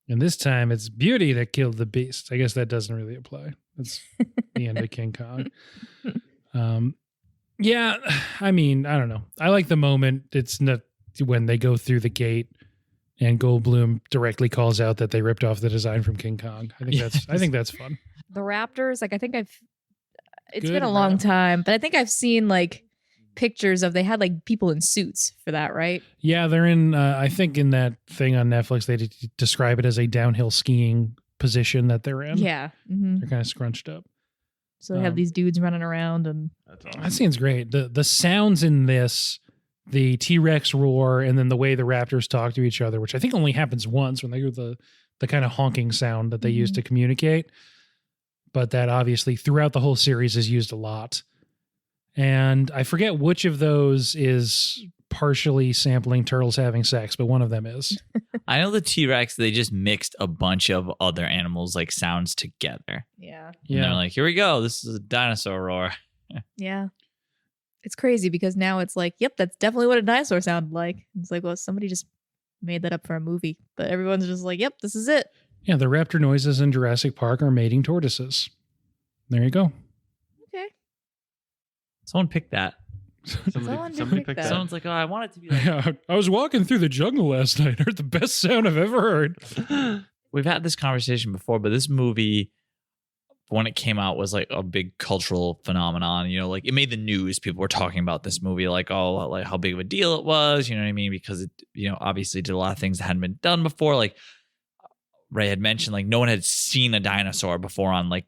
And this time it's beauty that killed the beast. I guess that doesn't really apply. That's the end of King Kong. Yeah, I mean, I don't know. I like the moment. It's not when they go through the gate and Goldblum directly calls out that they ripped off the design from King Kong. I think that's fun. The Raptors, like I think it's Good been a long rap. time, but I think I've seen like pictures of they had like people in suits for that, right? Yeah, they're in. I think in that thing on Netflix, they describe it as a downhill skiing position that they're in. Yeah. Mhm. They're kind of scrunched up. So they have Um, these dudes running around, and That's That scene's great. The sounds in this, the T-Rex roar, and then the way the raptors talk to each other, which I think only happens once when they hear the kind of honking sound that they use to communicate. But that obviously throughout the whole series is used a lot. And I forget which of those is partially sampling turtles having sex, but one of them is. I know the T-Rex, they just mixed a bunch of other animals like sounds together. yeah. And they're like, here we go, this is a dinosaur roar. Yeah. It's crazy because now it's like, yep, that's definitely what a dinosaur sounded like. It's like, well, somebody just made that up for a movie. But everyone's just like, yep, this is it. Yeah, the raptor noises in Jurassic Park are mating tortoises. There you go. Okay. Someone picked that. Someone did pick that. Someone's like, oh, I want it to be like. I was walking through the jungle last night. Heard the best sound I've ever heard. We've had this conversation before, but this movie, when it came out, was like a big cultural phenomenon. You know, like it made the news. People were talking about this movie, like, oh, like how big of a deal it was. You know what I mean? Because it, you know, obviously did a lot of things that hadn't been done before. Like Ray had mentioned, like no one had seen a dinosaur before on like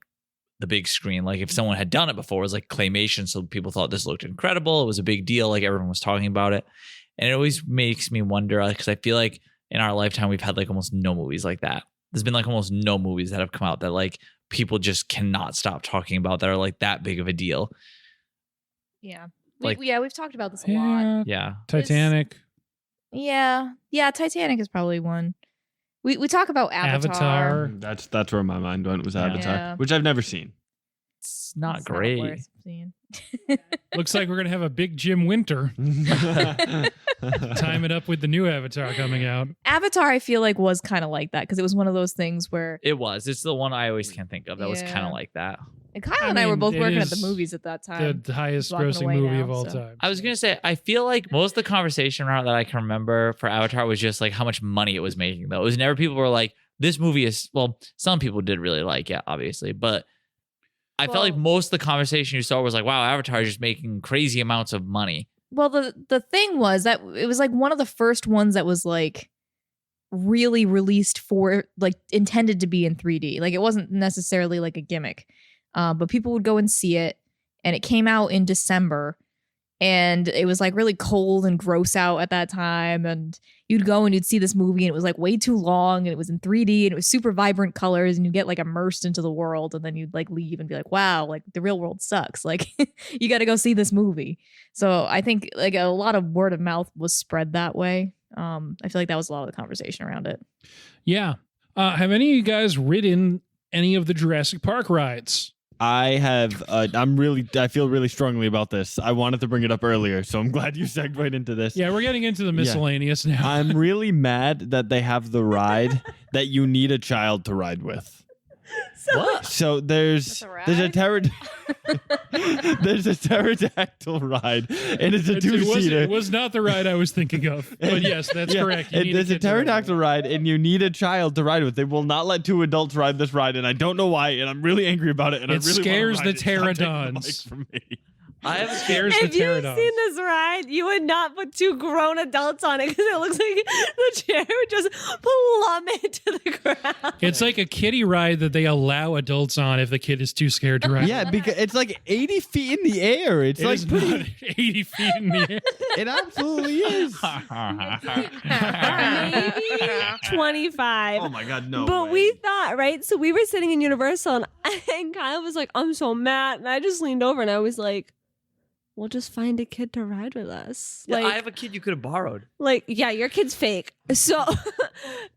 the big screen. Like if someone had done it before, it was like claymation. So people thought this looked incredible. It was a big deal. Like everyone was talking about it. And it always makes me wonder, because I feel like in our lifetime, we've had like almost no movies like that. There's been like almost no movies that have come out that like people just cannot stop talking about that are like that big of a deal. Yeah. Like- We've talked about this a lot. Yeah, Yeah. Titanic, Yeah. Yeah, Titanic is probably one. We talk about Avatar. That's where my mind went, was Avatar, Yeah. which I've never seen. It's not It's great. worth seeing. Looks like we're gonna have a big Jim Winter. Time it up with the new Avatar coming out. Avatar, I feel like, was kind of like that because it was one of those things where It was. It's the one I always can think of that was kind Yeah. of like that. and Kyle I and I were mean, both it working at the is movies at that time. The highest Walking grossing away movie now, of all so. time. I was going to say, I feel like most of the conversation around that I can remember for Avatar was just like how much money it was making, though. It was never people were like, this movie is, well, some people did really like it, obviously, but I felt like Well- most of the conversation you saw was like, wow, Avatar is just making crazy amounts of money. Well, the thing was that it was like one of the first ones that was like really released for like intended to be in 3D. Like it wasn't necessarily like a gimmick, but people would go and see it, and it came out in December, and it was like really cold and gross out at that time, and you'd go and you'd see this movie, and it was like way too long, and it was in 3D, and it was super vibrant colors, and you get like immersed into the world, and then you'd like leave and be like, wow, like the real world sucks. Like you got to go see this movie. So I think like a lot of word of mouth was spread that way. I feel like that was a lot of the conversation around it. Yeah. Have any of you guys ridden any of the Jurassic Park rides? I have. I feel really strongly about this. I wanted to bring it up earlier, so I'm glad you segued into this. Yeah, we're getting into the miscellaneous now. I'm really mad that they have the ride that you need a child to ride with. What? So there's That's a there's a pterodactyl ride, and it's a It two-seater. was not the ride I was thinking of. But yes, that's Yeah, correct. You and need there's a kid to ride it. pterodactyl ride, and you need a child to ride with. They will not let two adults ride this ride, and I don't know why, and I'm really angry about it. And It I really scares wanna ride the it. Stop taking the pterodons. mic from me. I have a Scares If the you've pterodons. seen this ride, you would not put two grown adults on it because it looks like the chair would just plummet to the ground. It's like a kiddie ride that they allow adults on if the kid is too scared to ride. Yeah, because it's like 80 feet in the air. It's It like is not 80 feet in the air. it absolutely is. Maybe 25. Oh my god, no. But way. we thought, right? So we were sitting in Universal and Kyle was like, I'm so mad. And I just leaned over and I was like, we'll just find a kid to ride with us. Yeah, Like, I have a kid you could have borrowed. yeah, your kid's fake. So,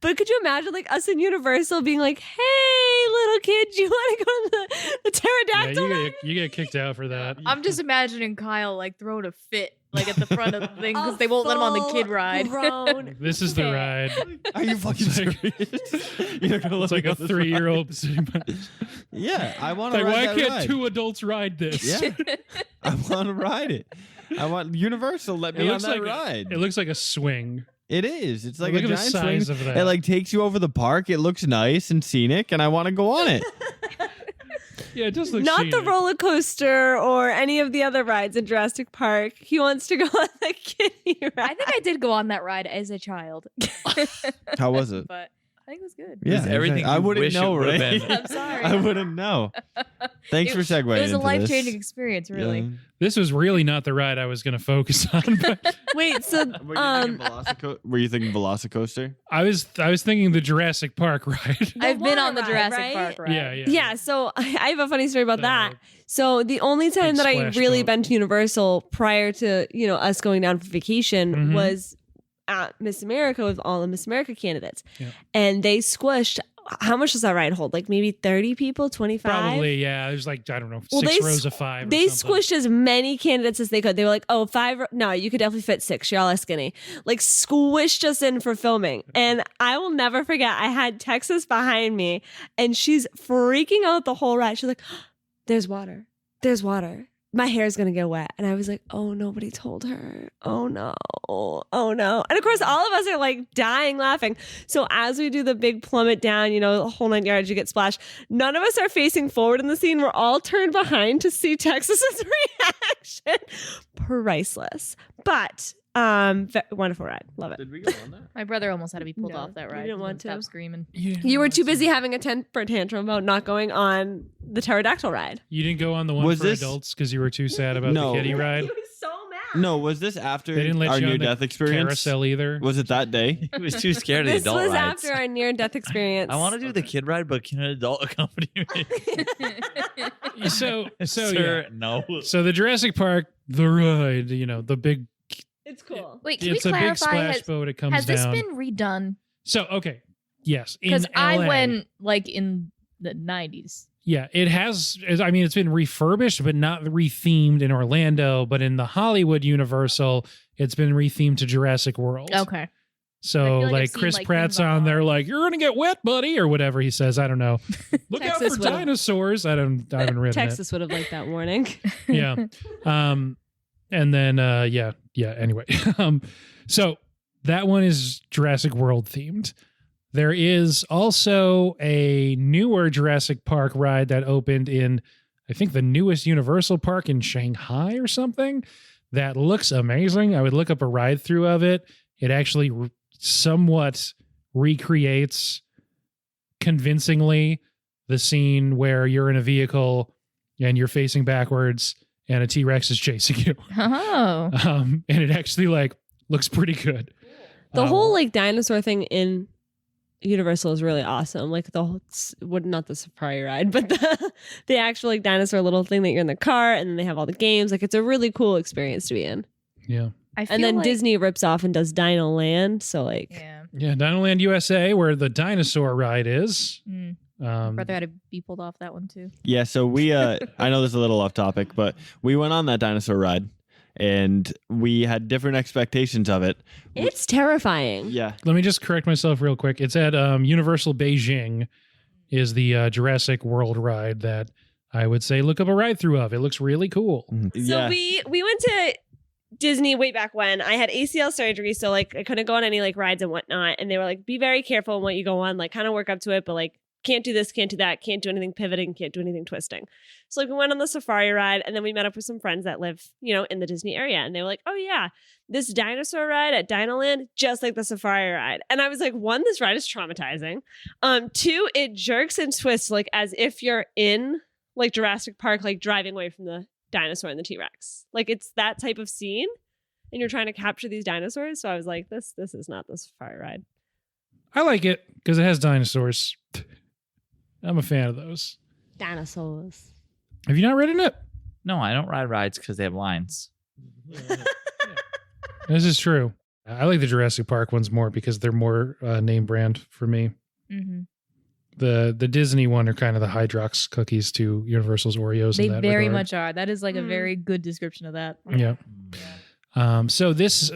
but could you imagine like us in Universal being like, hey, little kid, do you want to go to the Yeah, pterodactyl? you get kicked out for that. I'm just imagining Kyle like throwing a fit like at the front of the thing because they won't let him on the kid ride. Grown This is the kid. ride. Are you fucking It's like- serious? You're gonna It's like let me a on this 3-year-old sitting by. ride? Yeah, I want to Like, ride why that can't ride. 2 adults ride this? Yeah, I want to ride it. I want Universal. Let It me on looks that like ride. it looks like a swing. It is. It's like Look a at the giant size swing. of that. It like takes you over the park. It looks nice and scenic, and I want to go on it. Yeah, it does look Not the scenic. roller coaster or any of the other rides in Jurassic Park. He wants to go on the kiddie ride. I think I did go on that ride as a child, How was it? but I think it was good. Yeah, It's everything I you wouldn't wish it know, would've right? been. I'm sorry. I wouldn't know. Thanks for segueing. It was a into life changing this. experience, really. Yeah. This was really not the ride I was going to focus on. But Wait, so Were you thinking Velocicoaster? I was thinking the Jurassic Park ride. I've been on the water Jurassic ride, Park right? ride. Yeah. yeah, so I have a funny story about that. Uh, So the only time big that I splash really boat. been to Universal prior to, us going down for vacation Mhm. was at Miss America with all the Miss America candidates. Yeah. And they squished, how much does that ride hold? Like maybe 30 people, 25? Probably, yeah. There's like, I don't know, Well, 6 they rows of 5. They or something. squished as many candidates as they could. They were like, oh, 5. No, you could definitely fit 6. You're all skinny. Like, squished us in for filming. And I will never forget, I had Texas behind me, and she's freaking out the whole ride. She's like, there's water. There's water. My hair's going to get wet. And I was like, oh, nobody told her. Oh, no. Oh, no. And of course, all of us are like dying laughing. So as we do the big plummet down, the whole 9 yards, you get splashed. None of us are facing forward in the scene. We're all turned behind to see Texas's reaction. Priceless. But wonderful ride. Love it. Did we go on that? My brother almost had to be pulled No, off that you ride. didn't He want to. Stop screaming. You were too busy having a temper tantrum about not going on the pterodactyl ride. You didn't go on the one Was for this- adults because you were too sad about No. the kiddie ride. He was so mad. No, was this after They didn't let our you on the near-death experience? carousel either. Was it that day? He was too scared of the This adult was rides. after our near-death experience. I want to do the kid ride, but can an adult accompany me? So Sir, yeah. no. So the Jurassic Park, the ride, the big, It's cool. Wait, can it's we a big clarify? splash boat. It comes Has down. this been redone? So, okay. Yes. in Because I LA. went like in the 90s. Yeah, it has. I mean, it's been refurbished, but not rethemed in Orlando. But in the Hollywood Universal, it's been rethemed to Jurassic World. Okay. I So, feel like I've like, seen, Chris like, Pratt's in the- on there, like, you're gonna get wet, buddy, or whatever he says. I don't know. Look out Texas for would've- dinosaurs. I haven't written Texas would have liked that warning. it. Yeah. And then yeah. Anyway, so that one is Jurassic World themed. There is also a newer Jurassic Park ride that opened in, I think, the newest Universal Park in Shanghai or something. That looks amazing. I would look up a ride through of it. It actually somewhat recreates convincingly the scene where you're in a vehicle and you're facing backwards and a T-Rex is chasing you. Oh. And it actually like looks pretty good. The whole like dinosaur thing in Universal is really awesome. Like the whole, not the safari ride, but the actual like dinosaur little thing that you're in the car, and then they have all the games. Like it's a really cool experience to be in. Yeah. I feel And then like, Disney rips off and does Dino Land. So like, Yeah. Yeah, Dinoland USA, where the dinosaur ride is. Mm. Um, Brother had to be pulled off that one too. Yeah, so we I know this is a little off topic, but we went on that dinosaur ride and we had different expectations of it. it's terrifying. Yeah. let me just correct myself real quick. It's at Universal Beijing is the Jurassic World ride that I would say look up a ride through of. It looks really cool. So Yeah. we went to Disney way back when. I had ACL surgery, so like I couldn't go on any like rides and whatnot. And they were like, be very careful in what you go on, like kind of work up to it, but like can't do this, can't do that, can't do anything pivoting, can't do anything twisting. So like we went on the safari ride, and then we met up with some friends that live, in the Disney area. And they were like, oh yeah, this dinosaur ride at Dinoland, just like the safari ride. And I was like, one, this ride is traumatizing. Two, it jerks and twists like as if you're in like Jurassic Park, like driving away from the dinosaur and the T-Rex. Like it's that type of scene, and you're trying to capture these dinosaurs. So I was like, this is not the safari ride. I like it because it has dinosaurs. I'm a fan of those. Dinosaurs. Have you not ridden it? No, I don't ride rides because they have lines. This is true. I like the Jurassic Park ones more because they're more name brand for me. Mm-hmm. The Disney one are kind of the Hydrox cookies to Universal's Oreos. They in that very regard. much are. That is like a very good description of that. Yeah. So this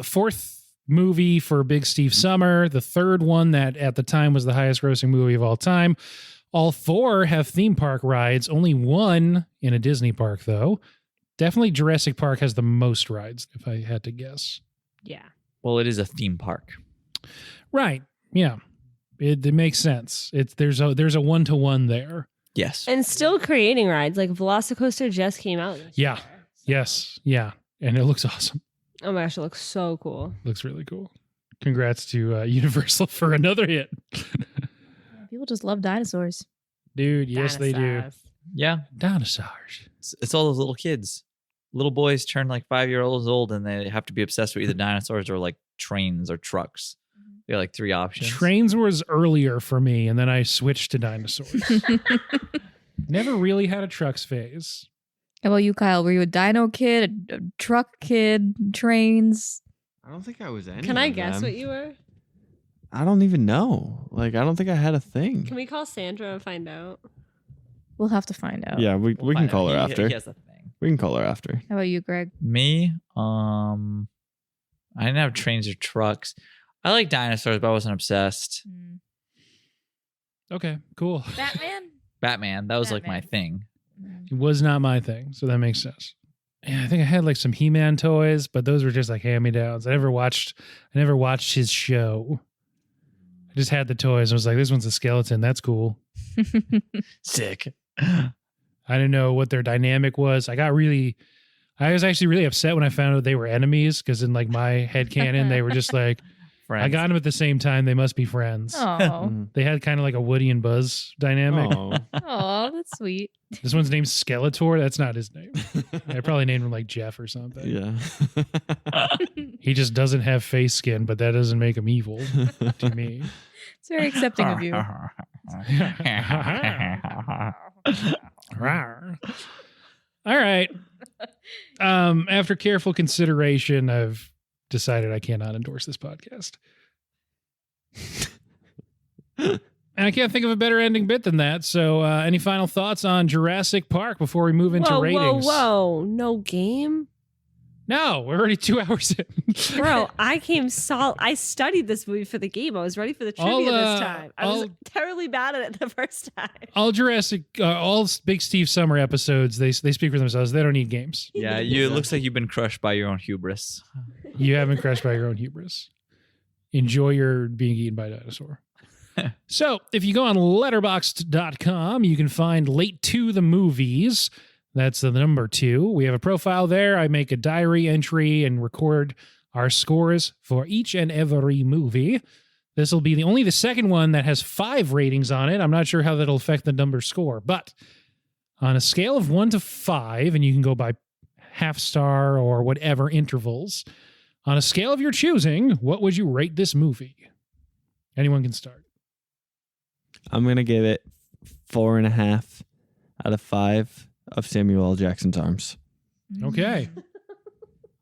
fourth movie for Big Steve Summer, the third one that at the time was the highest grossing movie of all time. All four have theme park rides. Only one in a Disney park, though. Definitely Jurassic Park has the most rides, if I had to guess. Yeah. Well, it is a theme park. Right. Yeah. It makes sense. There's a 1-to-1 there. Yes. And still creating rides. Like Velocicoaster just came out. this Yeah. year, so- Yes. Yeah. And it looks awesome. Oh my gosh, it looks so cool. Looks really cool. Congrats to Universal for another hit. People just love dinosaurs. Dude, yes, they do. Dinosaurs. Yeah. Dinosaurs. It's all those little kids. Little boys turn like 5-year-olds old and they have to be obsessed with either dinosaurs or like trains or trucks. They got like 3 options. Trains was earlier for me, and then I switched to dinosaurs. Never really had a trucks phase. How about you, Kyle? Were you a dino kid, a truck kid, trains? I don't think I was any. Can I of guess them. what you were? I don't even know. Like, I don't think I had a thing. Can we call Sandra and find out? We'll have to find out. Yeah, we We'll can find call out. her He- after. He has a thing. We can call her after. How about you, Greg? Me, I didn't have trains or trucks. I like dinosaurs, but I wasn't obsessed. Okay, cool. Batman? Batman, that was like my Batman. thing. It was not my thing, so that makes sense. Yeah, I think I had like some He-Man toys, but those were just like hand-me-downs. I never watched his show. I just had the toys. I was like, this one's a skeleton. That's cool. Sick. I didn't know what their dynamic was. I was actually really upset when I found out they were enemies because in like my headcanon, they were just like, Friends. I got them at the same time. They must be friends. Oh, They had kind of like a Woody and Buzz dynamic. Oh. oh, that's sweet. This one's named Skeletor. That's not his name. I probably named him like Jeff or something. Yeah. He just doesn't have face skin, but that doesn't make him evil to me. It's very accepting of you. Rawr. All right. After careful consideration, I've decided I cannot endorse this podcast. And I can't think of a better ending bit than that. So any final thoughts on Jurassic Park before we move into ratings? Whoa. No game? No, we're already 2 hours in. Bro, I studied this movie for the game. I was ready for the trivia this time. I was terribly bad at it the first time. All Big Steve Summer episodes, they speak for themselves. They don't need games. Yeah, it looks like you've been crushed by your own hubris. You have been crushed by your own hubris. Enjoy your being eaten by a dinosaur. So, if you go on letterboxd.com, you can find Late to the Movies. That's the number 2. We have a profile there. I make a diary entry and record our scores for each and every movie. This will be only the second one that has 5 ratings on it. I'm not sure how that'll affect the number score, but on a scale of 1 to 5, and you can go by half star or whatever intervals, on a scale of your choosing, what would you rate this movie? Anyone can start. I'm going to give it 4.5 out of 5 of Samuel L. Jackson's arms. Okay.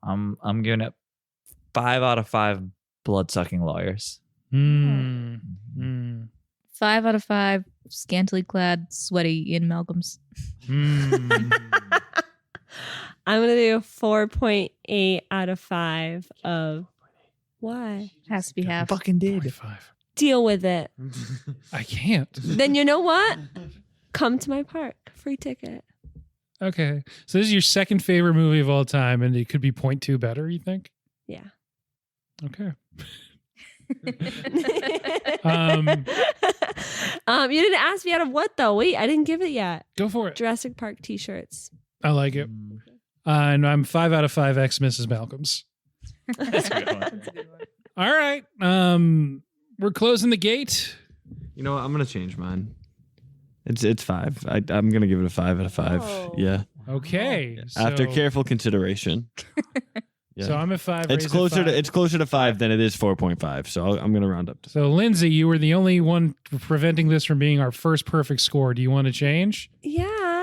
I'm giving it 5 out of 5 blood-sucking lawyers. 5 out of 5 scantily clad, sweaty Ian Malcolms. I'm going to do 4.8 out of 5 of... Why? Has to be half. Fucking did. 5. Deal with it. I can't. Then you know what? Come to my park. Free ticket. Okay. So this is your second favorite movie of all time, and it could be 0.2 better, you think? Yeah. Okay. You didn't ask me out of what though. Wait, I didn't give it yet. Go for it. Jurassic Park t-shirts. I like it. And I'm 5 out of 5 ex Mrs. Malcolms. That's a good one. That's a good one. All right. We're closing the gate. You know what? I'm gonna change mine. It's 5. I'm gonna give it a 5 out of 5. Oh. Yeah. Okay. After so- careful consideration. Yeah. So I'm at 5. It's Ray's at 5. closer to 5 than it is 4.5. So I'm gonna round up to. So Lyndsey, you were the only one preventing this from being our first perfect score. Do you want to change? Yeah.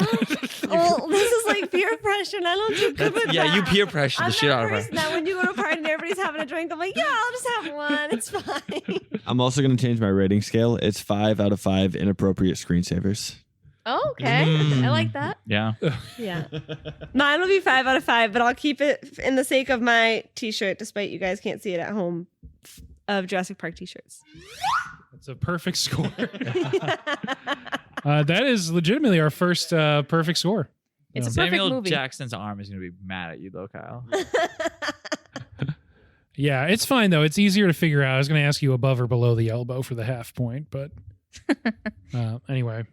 Well, this is like peer pressure, and I don't do good with Yeah, that. you peer pressure the I'm shit that out of her. person that when you go to a party and everybody's having a drink, I'm like, yeah, I'll just have one. It's fine. I'm also gonna change my rating scale. It's 5 out of 5 inappropriate screensavers. Oh, okay. I like that. Yeah. Yeah. Mine will be 5 out of 5, but I'll keep it in the sake of my t-shirt, despite you guys can't see it at home, of Jurassic Park t-shirts. That's a perfect score. That is legitimately our first perfect score. It's a So- perfect Samuel movie. Jackson's arm is going to be mad at you, though, Kyle. Yeah, it's fine though. It's easier to figure out. I was going to ask you above or below the elbow for the half point, but anyway.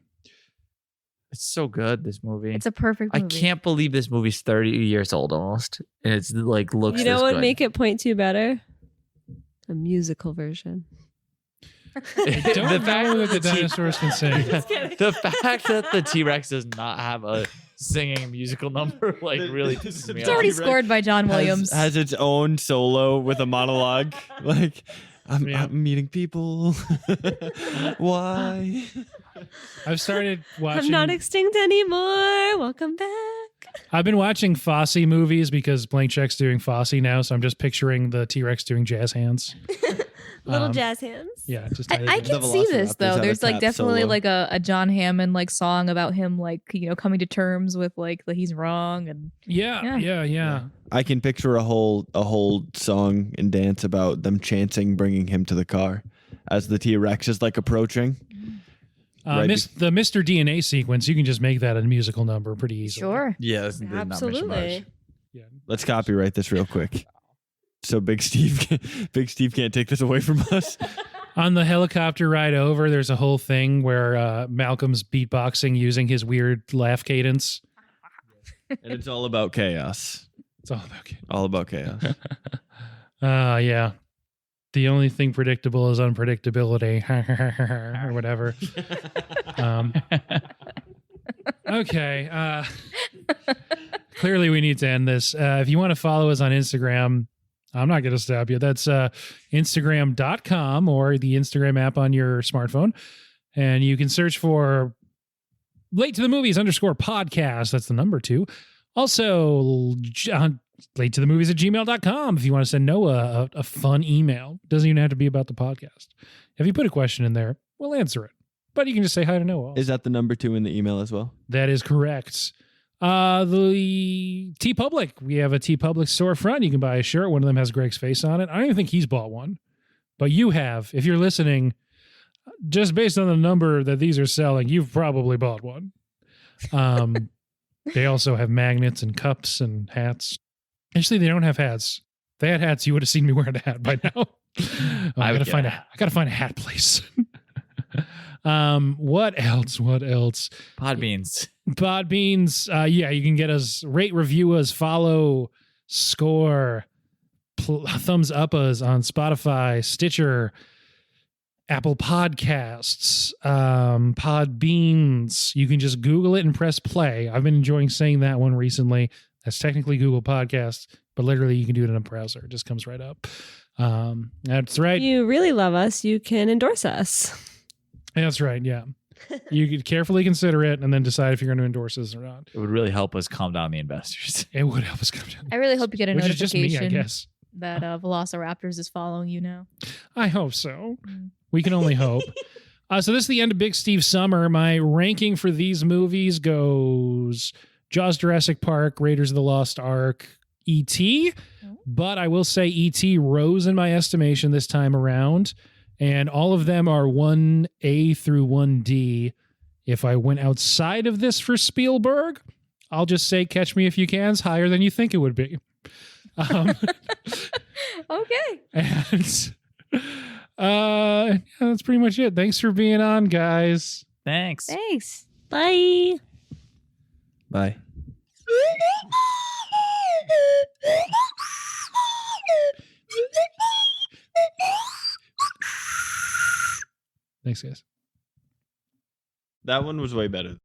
It's so good, this movie. It's a perfect I movie. can't believe this movie's 30 years old almost. And it's like looks You know this what would good. make it 0.2 better? A musical version. I don't know that the dinosaurs can sing. The fact that the T-Rex does not have a singing musical number like really pisses me It's off. already T-Rex scored by John Williams. Has its own solo with a monologue. Like, I'm meeting people. Why? I've started watching. I'm not extinct anymore. Welcome back. I've been watching Fosse movies because Blank Check's doing Fosse now, so I'm just picturing the T-Rex doing jazz hands. Little jazz hands. Yeah, just I can see this Velociraptors though. have a There's like tap definitely solo. like a John Hammond like song about him like coming to terms with like that he's wrong and yeah. I can picture a whole song and dance about them chanting, bringing him to the car as the T-Rex is like approaching. Right The Mr. DNA sequence, you can just make that a musical number pretty easily. sure. Yeah, this did not mention Absolutely. much. Yeah. Let's copyright this real quick. So Big Steve can't take this away from us. On the helicopter ride over, there's a whole thing where Malcolm's beatboxing using his weird laugh cadence. And it's all about chaos. It's all about it. All about chaos. Yeah. The only thing predictable is unpredictability, or whatever. Okay. Clearly, we need to end this. If you want to follow us on Instagram, I'm not going to stop you. That's Instagram.com or the Instagram app on your smartphone. And you can search for Late to the Movies _podcast. That's the number 2. Also, late to the movies @gmail.com if you want to send Noah a fun email. Doesn't even have to be about the podcast. If you put a question in there, we'll answer it. But you can just say hi to Noah. Is that the number 2 in the email as well? That is correct. The TeePublic. We have a TeePublic storefront. You can buy a shirt. One of them has Greg's face on it. I don't even think he's bought one. But you have. If you're listening, just based on the number that these are selling, you've probably bought one. They also have magnets and cups and hats. Actually, they don't have hats. If they had hats, you would have seen me wearing a hat by now. I gotta find a hat place. What else? Podbeans. Podbeans. Yeah, you can get us, rate, review us, follow, score, thumbs up us on Spotify, Stitcher, Apple Podcasts, Podbeans. You can just Google it and press play. I've been enjoying saying that one recently. That's technically Google Podcasts, but literally you can do it in a browser. It just comes right up. That's right. If you really love us, you can endorse us. That's right. Yeah. You could carefully consider it and then decide if you're going to endorse us or not. It would really help us calm down the investors. It would help us come down. I really hope you get a Which is just notification me, I guess. that Velociraptors is following you now. I hope so. We can only hope. So this is the end of Big Steve Summer. My ranking for these movies goes Jaws, Jurassic Park, Raiders of the Lost Ark, E.T. But I will say E.T. rose in my estimation this time around. And all of them are 1A through 1D. If I went outside of this for Spielberg, I'll just say Catch Me If You Can's higher than you think it would be. Okay. And That's pretty much it. Thanks for being on, guys. Thanks. Thanks. Bye. Bye. Thanks, guys. That one was way better.